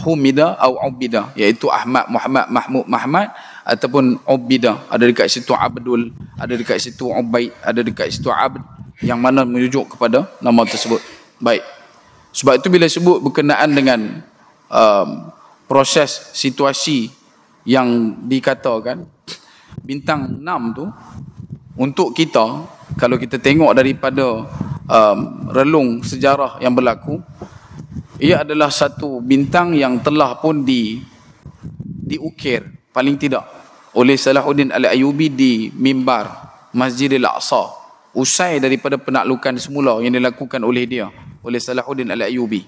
humida au ubida, iaitu Ahmad, Muhammad, Mahmud, Mahmad ataupun ubida. Ada dekat situ Abdul, ada dekat situ Ubaid, ada dekat situ Abd, yang mana merujuk kepada nama tersebut. Baik. Sebab itu bila sebut berkenaan dengan proses situasi yang dikatakan bintang 6 tu, untuk kita, kalau kita tengok daripada relung sejarah yang berlaku, ia adalah satu bintang yang telah pun diukir paling tidak oleh Salahuddin Al-Ayyubi di mimbar Masjidil Aqsa, usai daripada penaklukan semula yang dilakukan oleh dia, oleh Salahuddin Al-Ayyubi.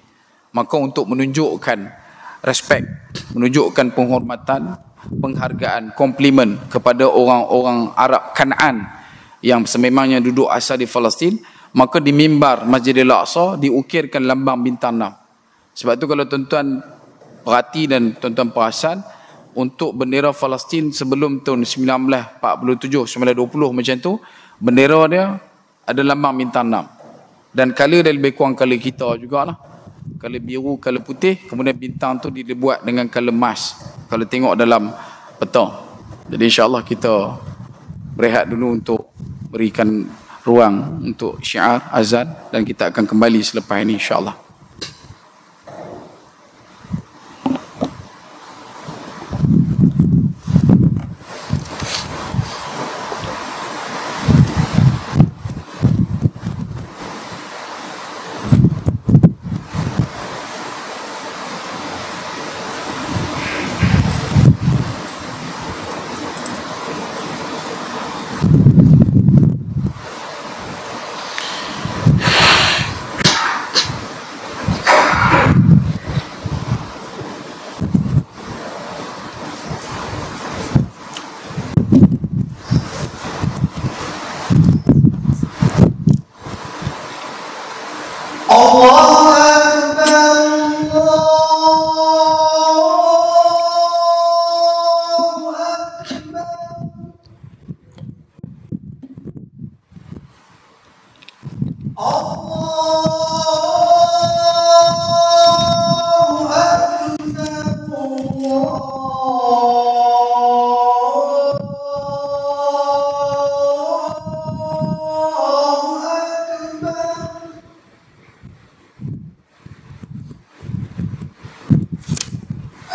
Maka untuk menunjukkan respect, menunjukkan penghormatan, penghargaan, komplimen kepada orang-orang Arab Kanaan yang sememangnya duduk asal di Palestin, maka di mimbar Masjidil Aqsa diukirkan lambang bintang 6. Sebab tu kalau tuan-tuan perhati dan tuan-tuan perasan, untuk bendera Palestin sebelum tahun 1947, 1920 macam tu, bendera dia ada lambang bintang 6. Dan color dia lebih kurang color kita jugalah. Color biru, color putih, kemudian bintang tu dibuat dengan color emas. Kalau tengok dalam peta. Jadi insya-Allah kita berehat dulu untuk berikan ruang untuk syiar azan, dan kita akan kembali selepas ini insya-Allah.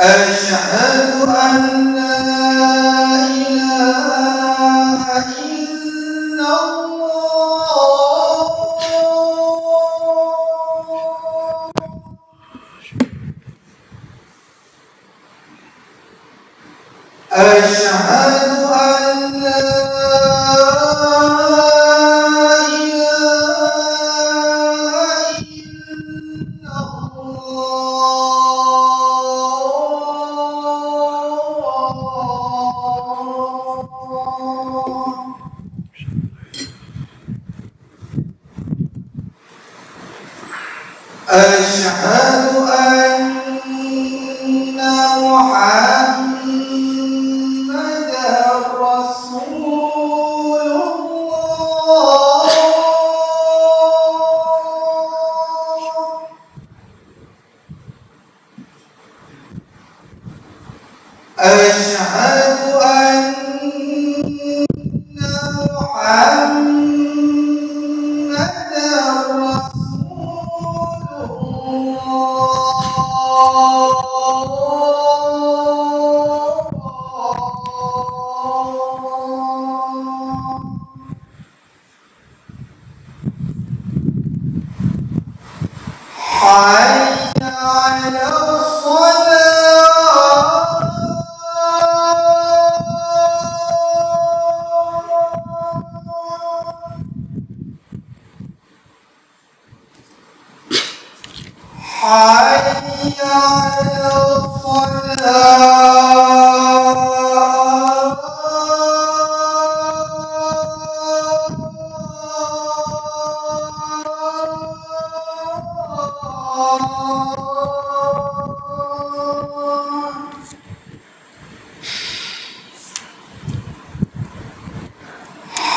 أشهد أن لا إله إلا الله أشهد أن لا إله إلا الله أشهد أن محمدا رسول الله أشهد أن محمدا رسول الله حي على الصلاة حي على الصلاة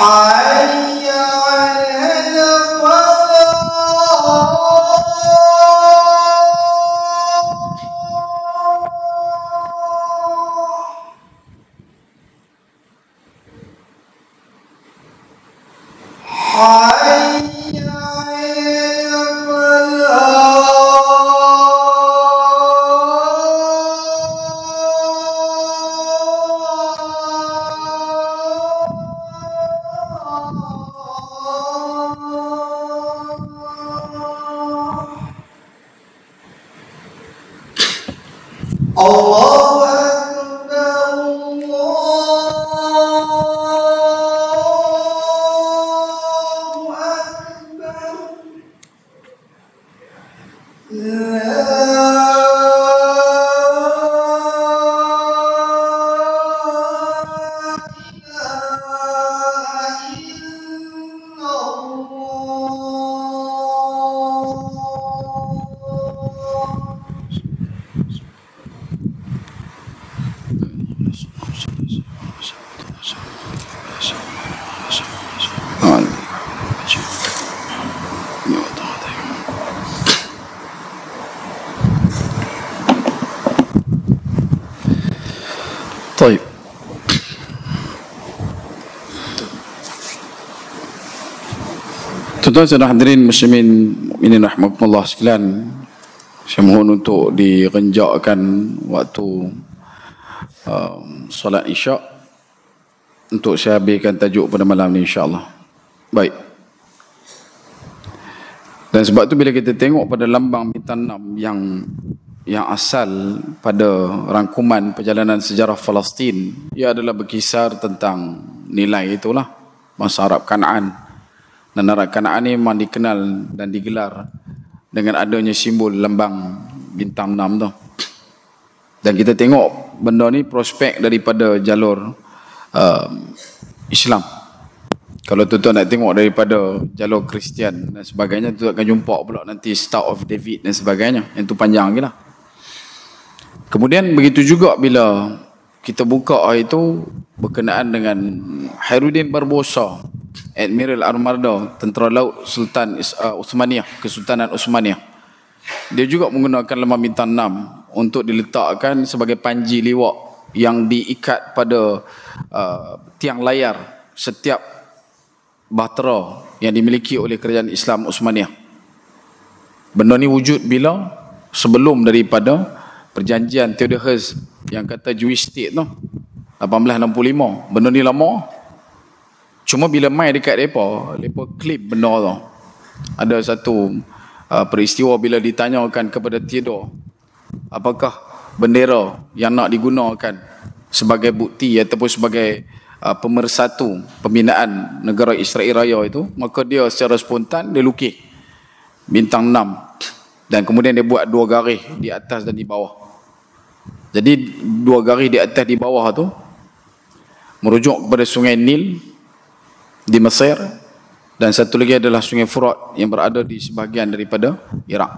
حي على الفلاح حي على الفلاح الله أكبر الله أكبر لا إله إلا الله طيب, tuan-tuan dan hadirin muslimin mukminin rahimakumullah sekalian, saya mohon untuk direnjakkan waktu solat isyak untuk saya habiskan tajuk pada malam ni, insya-Allah. Baik. Dan sebab tu bila kita tengok pada lambang bintang 6 yang asal pada rangkuman perjalanan sejarah Palestin, ia adalah berkisar tentang nilai itulah bangsa Arab Kanaan. Dan Arab Kanaan ni memang dikenal dan digelar dengan adanya simbol lambang bintang 6 tu. Dan kita tengok benda ni prospek daripada jalur Islam. Kalau tuan-tuan nak tengok daripada jalur Kristian dan sebagainya, tuan akan jumpa pula nanti Star of David dan sebagainya. Yang tu panjang lagi lah. Kemudian begitu juga bila kita buka itu berkenaan dengan Khairuddin Barbarossa, Admiral Armada Tentera Laut Sultan Uthmaniyah, Kesultanan Uthmaniyah. Dia juga menggunakan lambang bintang 6 untuk diletakkan sebagai panji liwak yang diikat pada tiang layar setiap bahtera yang dimiliki oleh kerajaan Islam Uthmaniyah. Benda ni wujud bila? Sebelum daripada perjanjian Theodore Herz yang kata Jewish State tu 1865. Benda ni lama. Cuma bila mai dekat mereka klip benda tu. Ada satu peristiwa bila ditanyakan kepada Theodore, apakah bendera yang nak digunakan sebagai bukti ataupun sebagai pemersatu pembinaan negara Israel Raya itu, maka dia secara spontan dia lukis bintang 6 dan kemudian dia buat 2 garis di atas dan di bawah. Jadi 2 garis di atas di bawah tu merujuk kepada sungai Nil di Mesir, dan satu lagi adalah sungai Furat yang berada di sebahagian daripada Iraq.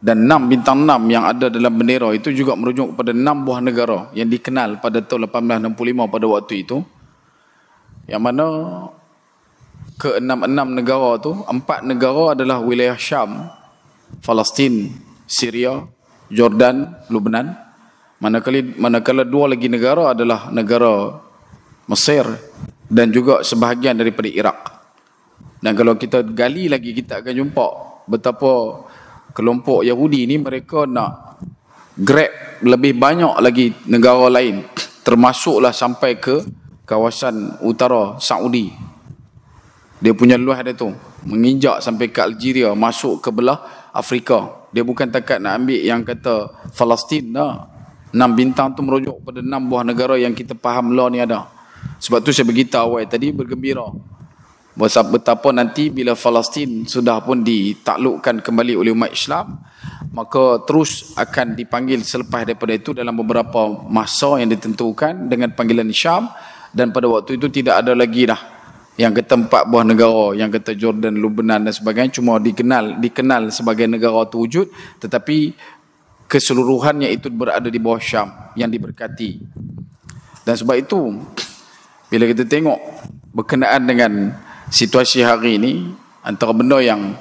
Dan 6 bintang 6 yang ada dalam bendera itu juga merujuk kepada 6 buah negara yang dikenal pada tahun 1865 pada waktu itu, yang mana ke-6 negara tu, 4 negara adalah wilayah Syam, Palestin, Syria, Jordan, Lebanon, manakala 2 lagi negara adalah negara Mesir dan juga sebahagian daripada Iraq. Dan kalau kita gali lagi, kita akan jumpa betapa kelompok Yahudi ni mereka nak grab lebih banyak lagi negara lain, termasuklah sampai ke kawasan utara Saudi. Dia punya luas dia tu menginjak sampai ke Algeria, masuk ke belah Afrika. Dia bukan takat nak ambil yang kata Palestin dah. 6 bintang tu merujuk pada 6 buah negara yang kita faham lah ni ada. Sebab tu saya beritahu awal tadi bergembira betapa nanti bila Palestin sudah pun ditaklukkan kembali oleh umat Islam, maka terus akan dipanggil selepas daripada itu dalam beberapa masa yang ditentukan dengan panggilan Syam. Dan pada waktu itu tidak ada lagi dah yang kata 4 buah negara, yang kata Jordan, Lebanon dan sebagainya, cuma dikenal sebagai negara tu wujud, tetapi keseluruhannya itu berada di bawah Syam yang diberkati. Dan sebab itu bila kita tengok berkenaan dengan situasi hari ini, antara benda yang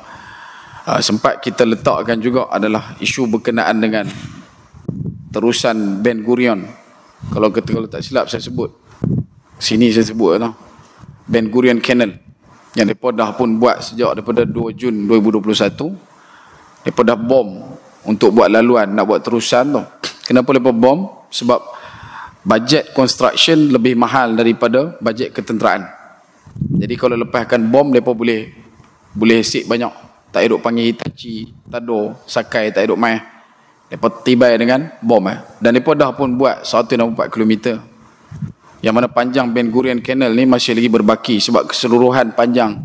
sempat kita letakkan juga adalah isu berkenaan dengan terusan Ben Gurion. Kalau tak silap saya sebut, sini saya sebut tau, Ben Gurion Canal yang mereka dah pun buat sejak daripada 2 Jun 2021. Mereka dah bom untuk buat laluan, nak buat terusan tu. Kenapa mereka bom? Sebab bajet construction lebih mahal daripada bajet ketenteraan. Jadi kalau lepaskan bom, mereka boleh sik banyak. Tak hidup panggil Hitachi, Tado, Sakai, tak hidup main. Mereka tibai dengan bom. Dan mereka dah pun buat 164 km. Yang mana panjang Ben Gurion Canal ni masih lagi berbaki, sebab keseluruhan panjang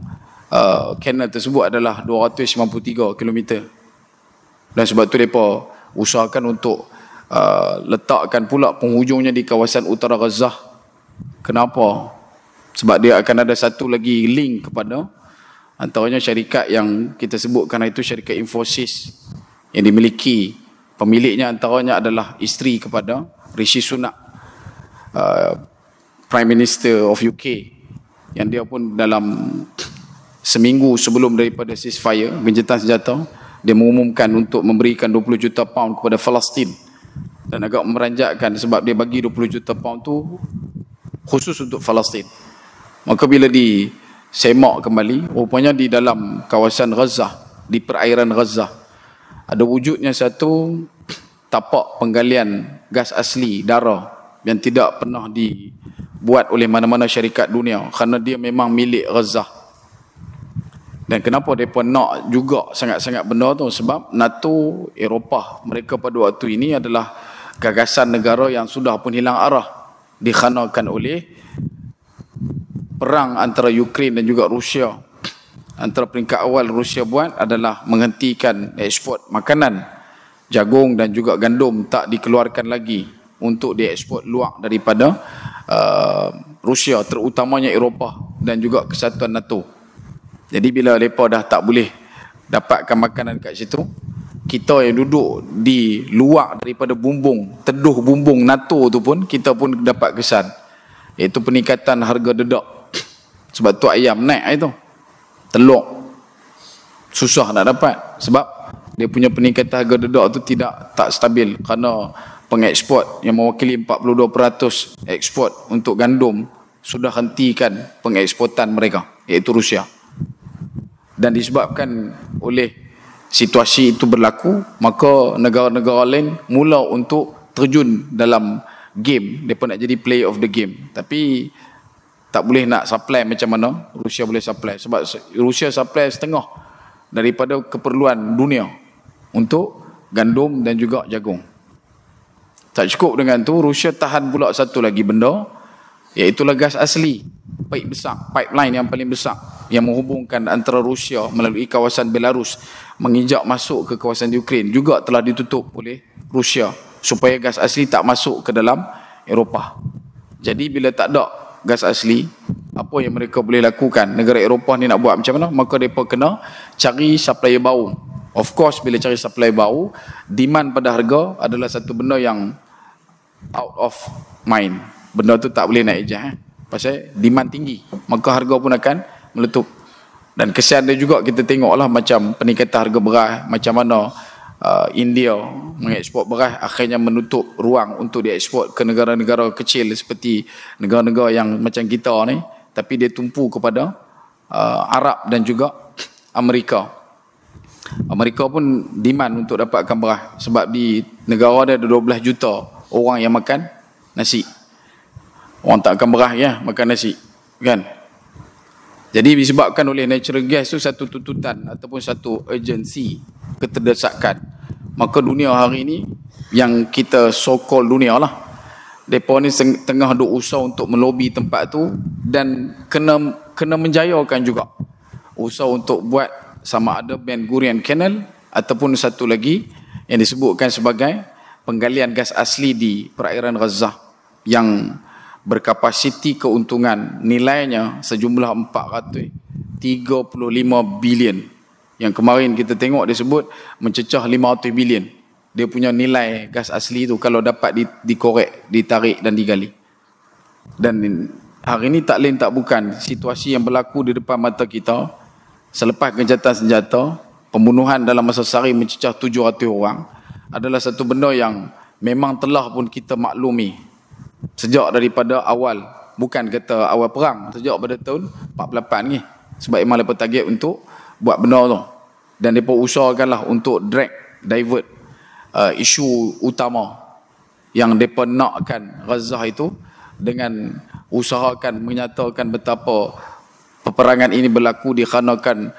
kanal tersebut adalah 293 km. Dan sebab tu mereka usahakan untuk letakkan pula penghujungnya di kawasan utara Gaza. Kenapa? Sebab dia akan ada satu lagi link kepada antaranya syarikat yang kita sebutkan itu syarikat Infosys, yang dimiliki pemiliknya antaranya adalah isteri kepada Rishi Sunak, Prime Minister of UK, yang dia pun dalam seminggu sebelum daripada ceasefire, gencatan senjata, dia mengumumkan untuk memberikan 20 juta pound kepada Palestin. Dan agak meranjakkan sebab dia bagi 20 juta pound tu khusus untuk Palestin. Maka bila disemak kembali, rupanya di dalam kawasan Gaza, di perairan Gaza, ada wujudnya satu tapak penggalian gas asli dara yang tidak pernah dibuat oleh mana-mana syarikat dunia, kerana dia memang milik Gaza. Dan kenapa mereka nak juga sangat-sangat benda tu? Sebab NATO, Eropah, mereka pada waktu ini adalah gagasan negara yang sudah pun hilang arah, dikhanakan oleh perang antara Ukraine dan juga Rusia. Antara peringkat awal Rusia buat adalah menghentikan ekspor makanan, jagung dan juga gandum tak dikeluarkan lagi untuk diekspor luar daripada Rusia, terutamanya Eropah dan juga kesatuan NATO. Jadi bila mereka dah tak boleh dapatkan makanan kat situ, kita yang duduk di luar daripada bumbung, teduh bumbung NATO tu pun, kita pun dapat kesan, iaitu peningkatan harga dedak. Sebab tu ayam naik itu, telur susah nak dapat, sebab dia punya peningkatan harga dedak tu tak stabil, kerana pengeksport yang mewakili 42% ekspor untuk gandum sudah hentikan pengeksportan mereka, iaitu Rusia. Dan disebabkan oleh situasi itu berlaku, maka negara-negara lain mula untuk terjun dalam game. Mereka nak jadi player of the game. Tapi tak boleh nak supply macam mana Rusia boleh supply. Sebab Rusia supply setengah daripada keperluan dunia untuk gandum dan juga jagung. Tak cukup dengan tu, Rusia tahan pula satu lagi benda, iaitu gas asli, pipeline yang paling besar yang menghubungkan antara Rusia melalui kawasan Belarus menginjak masuk ke kawasan Ukraine juga telah ditutup oleh Rusia supaya gas asli tak masuk ke dalam Eropah. Jadi bila tak ada gas asli, apa yang mereka boleh lakukan? Negara Eropah ni nak buat macam mana? Maka mereka kena cari supplier baru. Of course, bila cari supplier baru, demand pada harga adalah satu benda yang out of mind. Benda tu tak boleh nak ejah. Pasal demand tinggi, maka harga pun akan meletup. Dan kesian dia juga kita tengoklah macam peningkatan harga beras, macam mana India mengeksport beras akhirnya menutup ruang untuk dieksport ke negara-negara kecil seperti negara-negara yang macam kita ni, tapi dia tumpu kepada Arab dan juga Amerika. Amerika pun demand untuk dapatkan beras sebab di negara dia ada 12 juta orang yang makan nasi. Orang tak makan beras ya, makan nasi, kan? Jadi disebabkan oleh natural gas tu satu tuntutan ataupun satu urgency, keterdesakan. Maka dunia hari ini yang kita so-called dunia lah, mereka ni tengah duk usaha untuk melobi tempat tu dan kena menjayakan juga usaha untuk buat sama ada Ben Gurion Canal ataupun satu lagi yang disebutkan sebagai penggalian gas asli di perairan Gaza yang berkapasiti keuntungan nilainya sejumlah 435 bilion. Yang kemarin kita tengok dia sebut mencecah 500 bilion. Dia punya nilai gas asli tu kalau dapat dikorek, ditarik dan digali. Dan hari ini tak lain tak bukan situasi yang berlaku di depan mata kita selepas gencatan senjata, pembunuhan dalam masa sehari mencecah 700 orang adalah satu benda yang memang telah pun kita maklumi sejak daripada awal, bukan kata awal perang, sejak pada tahun 48 ni. Sebab memang mereka target untuk buat benda tu. Dan mereka usahakanlah untuk divert isu utama yang mereka nakkan Gaza itu dengan usahakan menyatakan betapa peperangan ini berlaku dikarenakan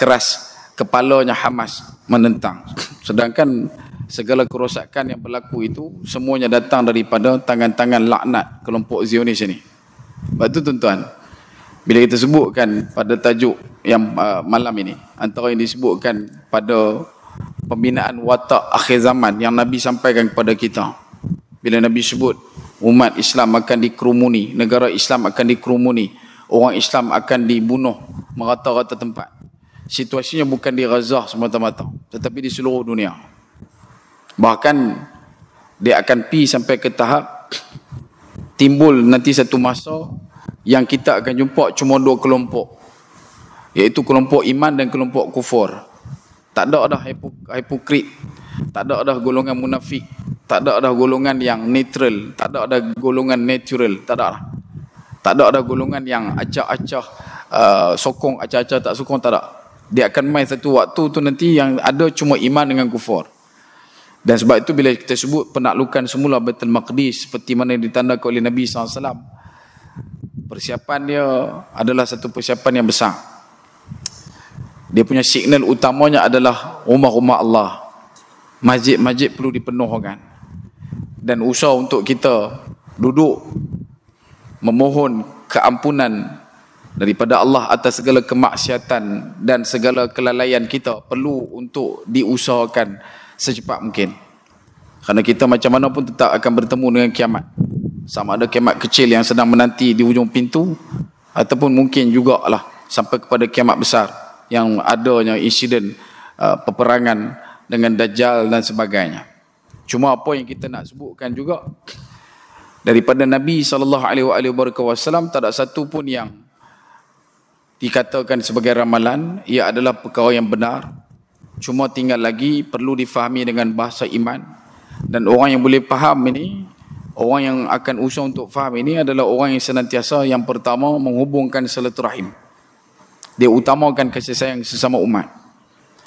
keras kepalanya Hamas menentang. Sedangkan segala kerosakan yang berlaku itu semuanya datang daripada tangan-tangan laknat kelompok Zionis ini. Sebab itu tuan-tuan, bila kita sebutkan pada tajuk yang malam ini, antara yang disebutkan pada pembinaan watak akhir zaman yang Nabi sampaikan kepada kita, bila Nabi sebut umat Islam akan dikerumuni, negara Islam akan dikerumuni, orang Islam akan dibunuh merata-rata tempat. Situasinya bukan di Gaza semata-mata, tetapi di seluruh dunia. Bahkan dia akan pergi sampai ke tahap timbul nanti satu masa yang kita akan jumpa cuma dua kelompok, iaitu kelompok iman dan kelompok kufur. Tak ada dah hipokrit, tak ada dah golongan munafik, tak ada dah golongan yang neutral, tak ada dah golongan natural, tak ada. Tak ada dah golongan yang acah-acah sokong, acah-acah tak sokong, tak ada. Dia akan main satu waktu tu nanti yang ada cuma iman dengan kufur. Dan sebab itu bila kita sebut penaklukan semula Baitul Maqdis seperti mana yang ditandakan oleh Nabi SAW, persiapan dia adalah satu persiapan yang besar. Dia punya signal utamanya adalah rumah-rumah Allah, masjid-masjid perlu dipenuhkan. Dan usaha untuk kita duduk memohon keampunan daripada Allah atas segala kemaksiatan dan segala kelalaian kita perlu untuk diusahakan secepat mungkin. Kerana kita macam mana pun tetap akan bertemu dengan kiamat. Sama ada kiamat kecil yang sedang menanti di hujung pintu, ataupun mungkin jugalah sampai kepada kiamat besar yang adanya insiden peperangan dengan Dajjal dan sebagainya. Cuma apa yang kita nak sebutkan juga, daripada Nabi SAW tak ada satu pun yang dikatakan sebagai ramalan. Ia adalah perkara yang benar, cuma tinggal lagi perlu difahami dengan bahasa iman. Dan orang yang boleh faham ini, orang yang akan usaha untuk faham ini adalah orang yang senantiasa yang pertama menghubungkan silaturahim. Dia utamakan kasih sayang sesama umat.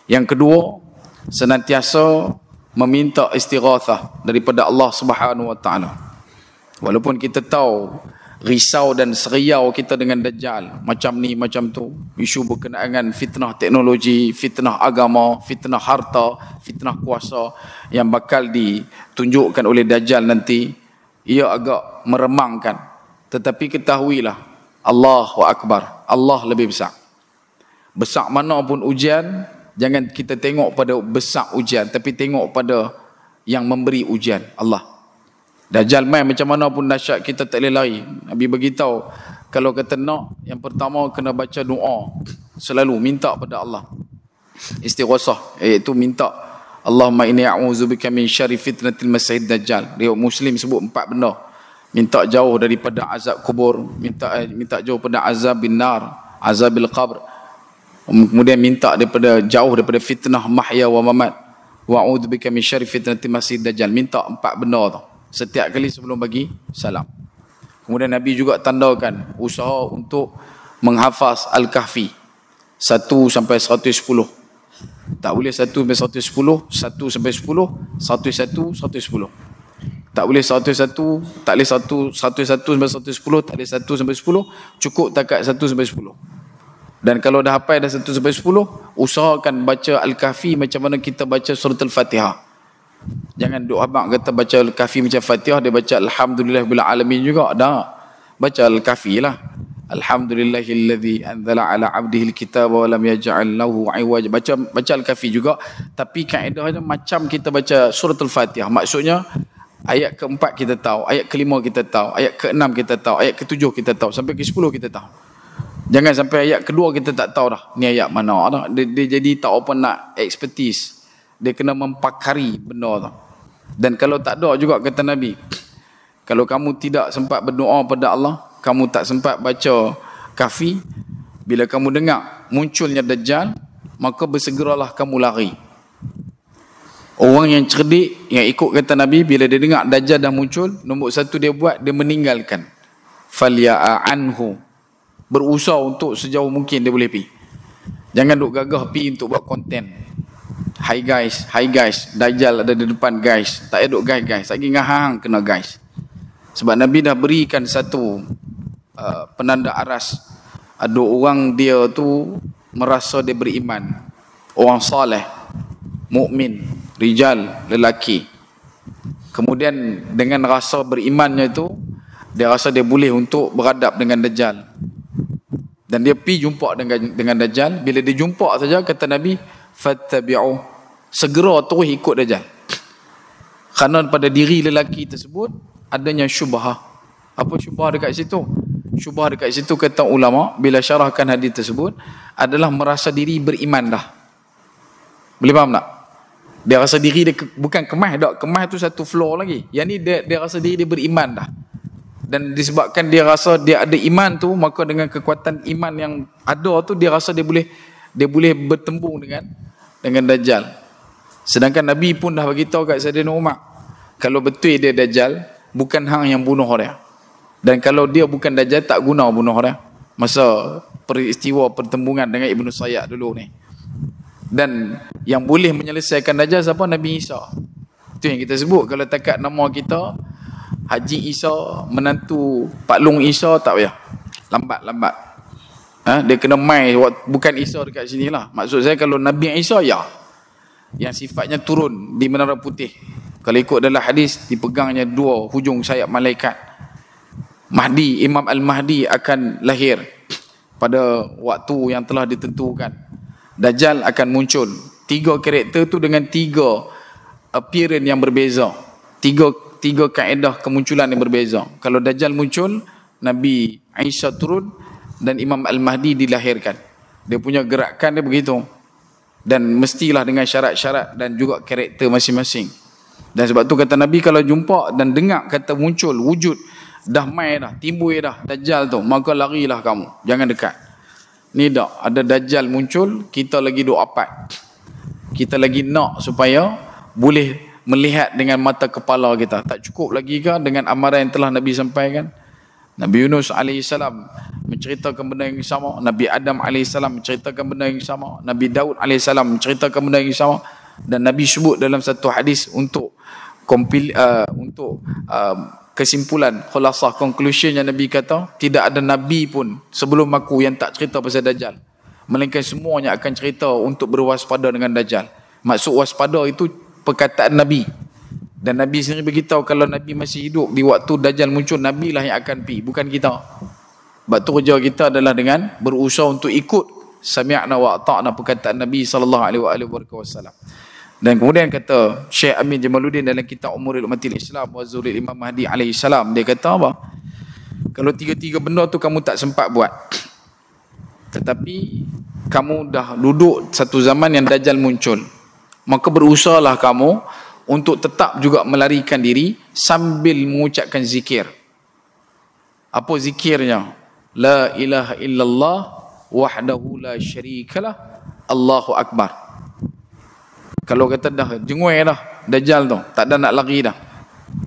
Yang kedua, senantiasa meminta istighatsah daripada Allah Subhanahu wa taala. Walaupun kita tahu risau dan seriau kita dengan Dajjal, macam ni macam tu, isu berkenaan dengan fitnah teknologi, fitnah agama, fitnah harta, fitnah kuasa yang bakal ditunjukkan oleh Dajjal nanti, ia agak meremangkan. Tetapi ketahuilah, Allahu Akbar, Allah lebih besar. Besar mana pun ujian, jangan kita tengok pada besar ujian, tapi tengok pada yang memberi ujian, Allah. Dajjal main macam mana pun dahsyat, kita tak boleh lari. Nabi beritahu, kalau kata nak, yang pertama kena baca doa, selalu minta pada Allah, istighatsah, iaitu minta, Allahumma inni a'udzubika min syarri fitnatil masiihid dajjal. Riwayat Muslim sebut 4 benda. Minta jauh daripada azab kubur, minta jauh pada azab bin nar, azabil qabr. Kemudian minta jauh daripada fitnah mahya wa mamat. Wa a'udzubika min syarri fitnatil masiihid dajjal. Minta 4 benda tu setiap kali sebelum bagi salam. Kemudian Nabi juga tandakan usaha untuk menghafaz Al-Kahfi 1 sampai 110. Tak boleh 1 sampai 110, 1 sampai 10, 1 1 10. Tak boleh 1 1, tak boleh 1 sampai 110, tak boleh 1 sampai 10, cukup takat 1 sampai 10. Dan kalau dah hafal dah 1 sampai 10, usahakan baca Al-Kahfi macam mana kita baca surah Al-Fatihah. Jangan duk abang kata baca Al-Kahfi macam Fatihah, dia baca Alhamdulillahil alamin juga. Dah, baca Al-Kahfi lah. Alhamdulillahilladzi anzala ala abdihil kitaba wa lam yaj'al lahu 'iwaja. Baca Al-Kahfi juga, tapi kaedahnya macam kita baca surah Al-Fatihah. Maksudnya ayat keempat kita tahu, ayat kelima kita tahu, ayat keenam kita tahu, ayat ketujuh kita tahu, sampai ke 10 kita tahu. Jangan sampai ayat kedua kita tak tahu dah ni ayat mana dah. Dia jadi tak apa nak expertise. Dia kena mempakari benda tu. Dan kalau tak ada juga, kata Nabi, kalau kamu tidak sempat berdoa pada Allah, kamu tak sempat baca Kahfi, bila kamu dengar munculnya Dajjal, maka bersegeralah kamu lari. Orang yang cerdik, yang ikut kata Nabi, bila dia dengar Dajjal dah muncul, nombor satu dia buat, dia meninggalkan. Falya'anhu, berusaha untuk sejauh mungkin dia boleh pergi. Jangan duk gagah pergi untuk buat konten. Hi guys, Dajjal ada di depan guys. Tak ada duk guys. Lagi ngahang kena guys. Sebab Nabi dah berikan satu penanda aras. Ada orang dia tu merasa dia beriman. Orang saleh, mukmin, rijal, lelaki. Kemudian dengan rasa berimannya itu, dia rasa dia boleh untuk beradab dengan Dajjal. Dan dia pergi jumpa dengan Dajjal. Bila dia jumpa saja, kata Nabi, fattabi'u, segera terus ikut Dajjal. Kerana pada diri lelaki tersebut adanya syubhah. Apa syubhah dekat situ? Syubhah dekat situ, kata ulama, bila syarahkan hadis tersebut, adalah merasa diri beriman dah. Boleh faham tak? Dia rasa diri dia bukan kemas dak. Kemas tu satu floor lagi. Yang ni dia rasa diri dia beriman dah. Dan disebabkan dia rasa dia ada iman tu, maka dengan kekuatan iman yang ada tu, dia rasa dia boleh bertembung dengan Dajjal. Sedangkan Nabi pun dah beritahu kat Sayyidina Umar, kalau betul dia Dajjal, bukan hang yang bunuh dia. Dan kalau dia bukan Dajjal, tak guna bunuh dia. Masa peristiwa pertembungan dengan Ibnu Sayyad dulu ni. Dan yang boleh menyelesaikan Dajjal siapa? Nabi Isa. Itu yang kita sebut. Kalau takat nama kita Haji Isa, menantu Pak Long Isa, tak payah lambat. Dia kena mai, bukan Isa dekat sini lah. Maksud saya kalau Nabi Isa, ya, yang sifatnya turun di Menara Putih. Kalau ikut dalam hadis, dipegangnya 2 hujung sayap malaikat. Mahdi, Imam Al-Mahdi akan lahir pada waktu yang telah ditentukan. Dajjal akan muncul. 3 karakter tu dengan 3 appearance yang berbeza. 3 kaedah kemunculan yang berbeza. Kalau Dajjal muncul, Nabi Isa turun, dan Imam Al-Mahdi dilahirkan. Dia punya gerakan dia begitu. Dan mestilah dengan syarat-syarat dan juga karakter masing-masing. Dan sebab tu kata Nabi, kalau jumpa dan dengar kata muncul, wujud, dah mai dah, timbul dah Dajjal tu, maka larilah kamu. Jangan dekat. Ni dah, ada Dajjal muncul, kita lagi duk apat. Kita lagi nak supaya boleh melihat dengan mata kepala kita. Tak cukup lagi ke dengan amaran yang telah Nabi sampaikan? Nabi Yunus alaihissalam menceritakan benda yang sama, Nabi Adam alaihissalam menceritakan benda yang sama, Nabi Daud alaihissalam menceritakan benda yang sama, dan Nabi sebut dalam satu hadis untuk kesimpulan, khulasah, conclusion yang Nabi kata, tidak ada Nabi pun sebelum aku yang tak cerita pasal Dajjal, melainkan semuanya akan cerita untuk berwaspada dengan Dajjal. Maksud waspada itu perkataan Nabi. Dan Nabi sendiri beritahu kalau Nabi masih hidup di waktu Dajjal muncul, Nabi lah yang akan pergi, bukan kita. Sebab tu kerja kita adalah dengan berusaha untuk ikut sami'na wa ata'na perkataan Nabi SAW. Dan kemudian kata Syekh Amin Jamaluddin dalam kitab Umuril Umatil Islam wa Zuril Imam Mahdi alaihissalam, dia kata apa? Kalau tiga-tiga benda tu kamu tak sempat buat, tetapi kamu dah duduk satu zaman yang Dajjal muncul, maka berusahalah kamu untuk tetap juga melarikan diri sambil mengucapkan zikir. Apa zikirnya? La ilaha illallah wahdahu la syarikalah Allahu Akbar. Kalau kata dah jengui dah Dajjal tu, tak ada nak lari dah,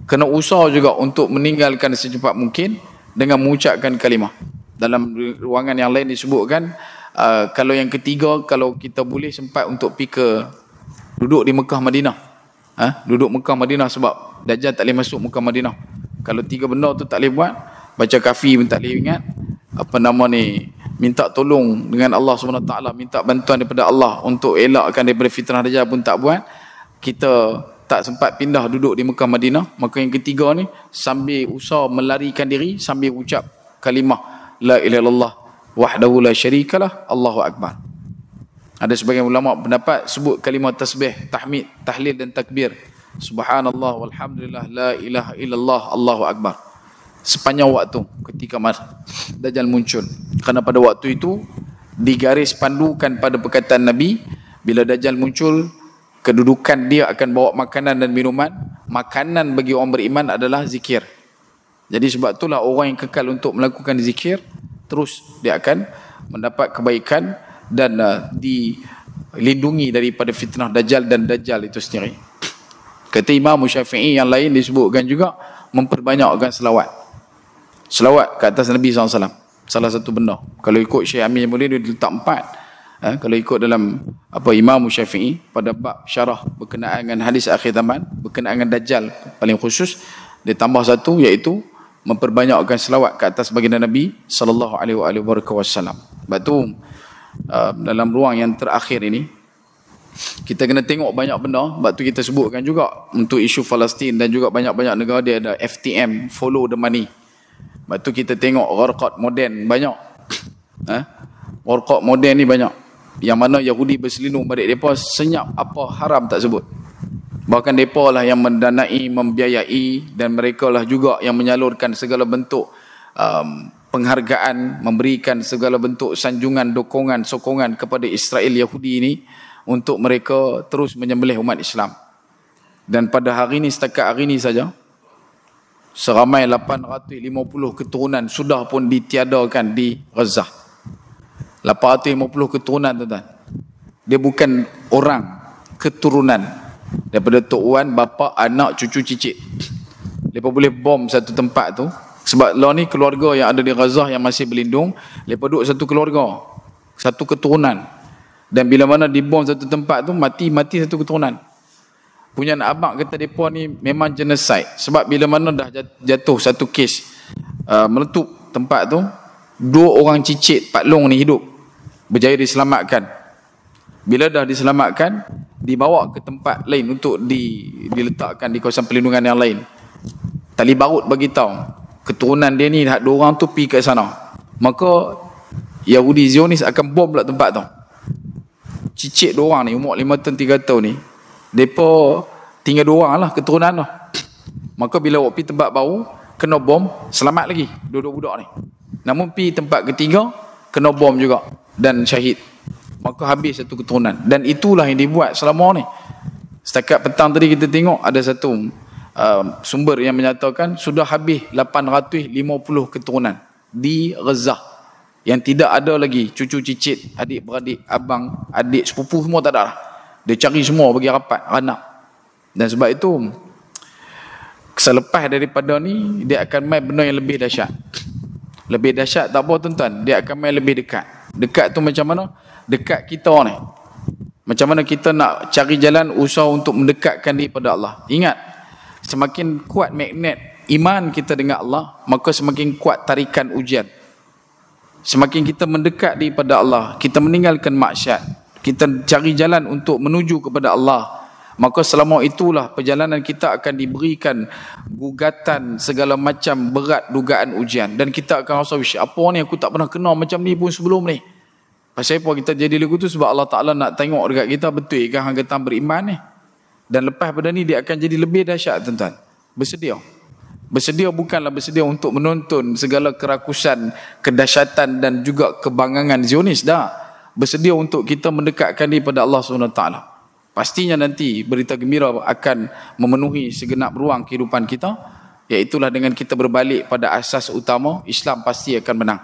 kena usaha juga untuk meninggalkan secepat mungkin dengan mengucapkan kalimah. Dalam ruangan yang lain disebutkan, kalau yang ketiga, kalau kita boleh sempat untuk pergi ke duduk di Mekah Madinah, duduk Mekah Madinah, sebab Dajjal tak boleh masuk Mekah Madinah. Kalau tiga benda tu tak boleh buat, baca kafi pun tak boleh ingat, minta tolong dengan Allah SWT, minta bantuan daripada Allah untuk elakkan daripada fitnah Dajjal pun tak buat, kita tak sempat pindah duduk di Mekah Madinah. Maka yang ketiga ni, sambil usaha melarikan diri sambil ucap kalimah la ilaha illallah wahdahu la syarikalah Allahu Akbar. Ada sebagian ulama pendapat sebut kalimah tasbih, tahmid, tahlil dan takbir, subhanallah walhamdulillah la ilaha illallah Allahu Akbar, sepanjang waktu ketika Dajjal muncul. Kerana pada waktu itu digaris pandukan pada perkataan Nabi, bila Dajjal muncul, kedudukan dia akan bawa makanan dan minuman. Makanan bagi orang beriman adalah zikir. Jadi sebab itulah orang yang kekal untuk melakukan zikir, terus dia akan mendapat kebaikan dan dilindungi daripada fitnah Dajjal dan Dajjal itu sendiri. Kata Imam Syafi'i yang lain disebutkan juga memperbanyakkan selawat ke atas Nabi SAW. Salah satu benda, kalau ikut Syekh Amin boleh dia letak 4. Kalau ikut dalam Imam Syafi'i pada bab syarah berkenaan dengan hadis akhir zaman, berkenaan dengan Dajjal paling khusus, dia tambah satu, iaitu memperbanyakkan selawat ke atas baginda Nabi SAW. Sebab tu dalam ruang yang terakhir ini kita kena tengok banyak benda. Sebab tu kita sebutkan juga untuk isu Palestin dan juga banyak-banyak negara dia ada FTM, follow the money. Sebab tu kita tengok gharqat moden banyak. Gharqat moden ni banyak, yang mana Yahudi berselindung balik mereka senyap apa haram tak sebut. Bahkan mereka lah yang mendanai, membiayai, dan mereka lah juga yang menyalurkan segala bentuk penghargaan, memberikan segala bentuk sanjungan, dokongan, sokongan kepada Israel Yahudi ini untuk mereka terus menyembelih umat Islam. Dan pada hari ini, setakat hari ini saja, seramai 850 keturunan sudah pun ditiadakan di Gaza. 850 keturunan, tuan-tuan. Dia bukan orang, keturunan. Daripada tok wan, bapa, anak, cucu, cicit. Mereka boleh bom satu tempat tu. Sebab lah ni keluarga yang ada di Gaza yang masih berlindung, mereka duduk satu keluarga, satu keturunan. Dan bila mana dibom satu tempat tu, mati satu keturunan. Punya anak abang kata mereka ni memang genocide. Sebab bila mana dah jatuh satu kes meletup tempat tu, 2 orang cicit Pak Long ni hidup, berjaya diselamatkan. Bila dah diselamatkan, dibawa ke tempat lain untuk diletakkan di kawasan perlindungan yang lain. Tali barut bagi tahu keturunan dia ni 2 orang tu pergi ke sana. Maka Yahudi Zionis akan bom pula tempat tu. Cicit 2 orang ni, umur 5 tahun 3 tahun ni, mereka tinggal 2 orang lah keturunan tu. Maka bila awak pergi tempat baru, kena bom, selamat lagi 2 budak ni. Namun pergi tempat ketiga, kena bom juga dan syahid. Maka habis satu keturunan. Dan itulah yang dibuat selama ni. Setakat petang tadi kita tengok ada satu sumber yang menyatakan sudah habis 850 keturunan di Gaza, yang tidak ada lagi cucu cicit, adik beradik, abang, adik, sepupu, semua tak ada lah. Dia cari semua bagi rapat, anak. Dan sebab itu selepas daripada ni, dia akan main benda yang lebih dahsyat. Lebih dahsyat tak apa tuan-tuan, dia akan main lebih dekat. Dekat tu macam mana? Dekat kita ni. Macam mana kita nak cari jalan usaha untuk mendekatkan diri pada Allah. Ingat, semakin kuat magnet iman kita dengan Allah, maka semakin kuat tarikan ujian. Semakin kita mendekat daripada Allah, kita meninggalkan maksiat, kita cari jalan untuk menuju kepada Allah, maka selama itulah perjalanan kita akan diberikan gugatan segala macam berat dugaan ujian. Dan kita akan rasa, apa ni aku tak pernah kenal macam ni pun sebelum ni. Pasal apa kita jadi lagu tu? Sebab Allah Ta'ala nak tengok dekat kita, betul ke hang kata beriman ni. Dan lepas pada ni dia akan jadi lebih dahsyat tuan-tuan. Bersedia. Bersedia bukanlah bersedia untuk menonton segala kerakusan, kedahsyatan dan juga kebangangan Zionis, dah. Bersedia untuk kita mendekatkan diri pada Allah SWT. Pastinya nanti berita gembira akan memenuhi segenap ruang kehidupan kita, iaitulah dengan kita berbalik pada asas utama, Islam pasti akan menang.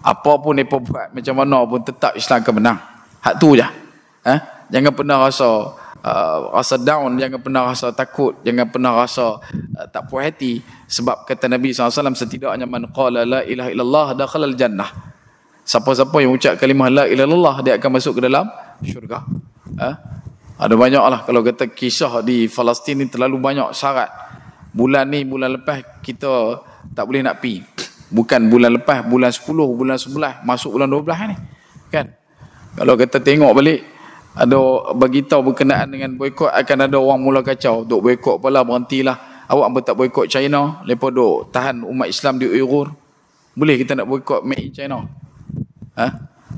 Apa pun mereka buat, macam mana pun tetap Islam akan menang. Hak tu je. Jangan pernah rasa down, jangan pernah rasa takut, jangan pernah rasa tak puas hati. Sebab kata Nabi SAW, setidaknya man qala la ilaha illallah dakhalal jannah. Siapa-siapa yang ucap kalimah la ilaha illallah, dia akan masuk ke dalam syurga. Ada banyak lah, kalau kata kisah di Palestin ni terlalu banyak syarat. Bulan ni, bulan lepas kita tak boleh nak pi. Bukan bulan lepas, bulan 10, bulan 11, masuk bulan 12 ni. Kan? Kalau kita tengok balik, ada beritahu berkenaan dengan boikot, akan ada orang mula kacau. Duk boikot pula, berhentilah. Awak pun tak boikot China, lepas duk tahan umat Islam di Uyghur. Boleh kita nak boikot made in China?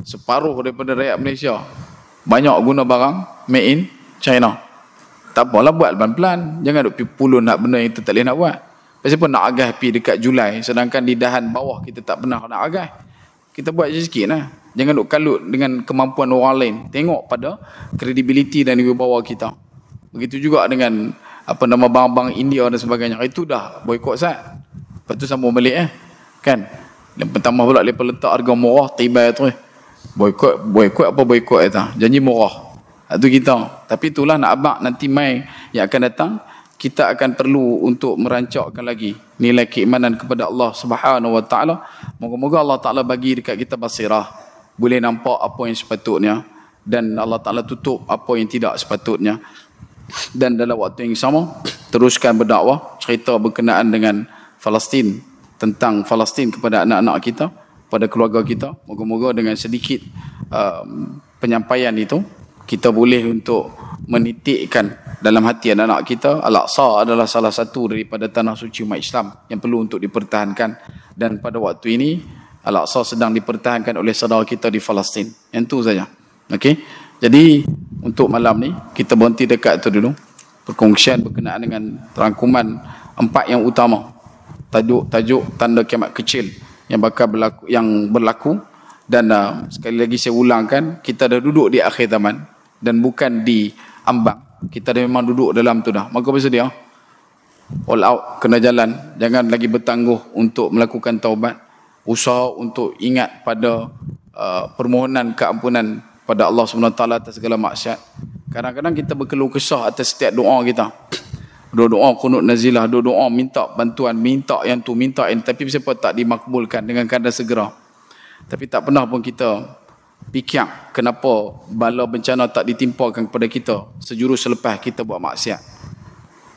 Separuh daripada rakyat Malaysia banyak guna barang made in China. Tak apalah, buat pelan-pelan. Jangan duk pulun nak benda yang kita tak boleh nak buat. Pasal pun nak agah pi dekat Julai, sedangkan di dahan bawah kita tak pernah nak agah. Kita buat je sikit lah. Jangan duk kalut dengan kemampuan orang lain. Tengok pada kredibiliti dan wibawa kita. Begitu juga dengan apa nama bang-bang India dan sebagainya. Itu dah boikot sat. Lepas tu sambung balik kan. Yang pertama pula lepas letak harga murah tiba tu. Boikot apa boikot itu? Janji murah. Itu kita. Tapi itulah nak abang nanti Mai yang akan datang, kita akan perlu untuk merancakkan lagi nilai keimanan kepada Allah Subhanahu Wa Taala. Moga-moga Allah Taala bagi dekat kita basirah, boleh nampak apa yang sepatutnya, dan Allah Taala tutup apa yang tidak sepatutnya. Dan dalam waktu yang sama teruskan berdakwah, cerita berkenaan dengan Palestin, tentang Palestin kepada anak-anak kita, pada keluarga kita. Moga-moga dengan sedikit penyampaian itu kita boleh untuk menitikkan dalam hati anak-anak kita, Al-Aqsa adalah salah satu daripada tanah suci umat Islam yang perlu untuk dipertahankan. Dan pada waktu ini Al-Aqsa sedang dipertahankan oleh saudara kita di Palestin. Yang tu saja. Okey. Jadi untuk malam ni kita berhenti dekat tu dulu. Perkongsian berkenaan dengan rangkuman 4 yang utama. Tajuk tanda kiamat kecil yang bakal berlaku. Dan sekali lagi saya ulangkan, kita dah duduk di akhir zaman dan bukan di ambang. Kita dah memang duduk dalam tu dah. Maka bersedia, all out, kena jalan. Jangan lagi bertangguh untuk melakukan taubat. Usaha untuk ingat pada permohonan keampunan pada Allah SWT atas segala maksiat. Kadang-kadang kita berkeluh kesah atas setiap doa kita. Doa kunut nazilah, doa minta bantuan, minta yang tu, minta yang, tapi siapa tak dimakbulkan dengan kadar segera. Tapi tak pernah pun kita fikir kenapa bala bencana tak ditimpakan kepada kita sejurus selepas kita buat maksiat.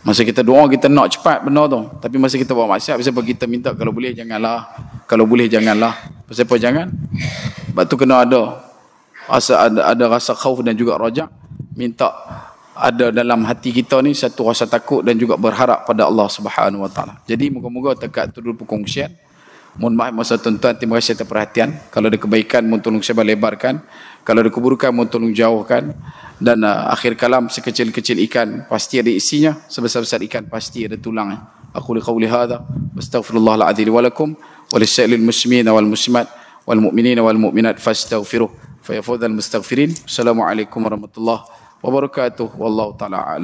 Masa kita doa kita nak cepat benda tu, tapi masa kita buat maksiat, pasal apa kita minta kalau boleh janganlah, kalau boleh janganlah. Pasal apa jangan? Sebab tu kena ada rasa khauf dan juga rajak. Minta ada dalam hati kita ni satu rasa takut dan juga berharap pada Allah Subhanahu Wa Taala. Jadi moga-moga dekat tu dulu perkongsian. Mohon maaf masa tuan-tuan, terima kasih atas perhatian. Kalau ada kebaikan, mohon tolong saya lebarkan. Kalau ada keburukan, mohon tolong jauhkan. Dan akhir kalam, sekecil-kecil ikan pasti ada isinya, sebesar-besar ikan pasti ada tulangnya. Aku liqauli hadha, astaghfirullahal adzim wa lakum wa lisa'ilil muslimina wal muslimat wal mu'minina wal mu'minat fastaghfiruh fa yafudhal mustaghfirin. Assalamualaikum warahmatullahi wabarakatuh. Wallahu taala a'lam.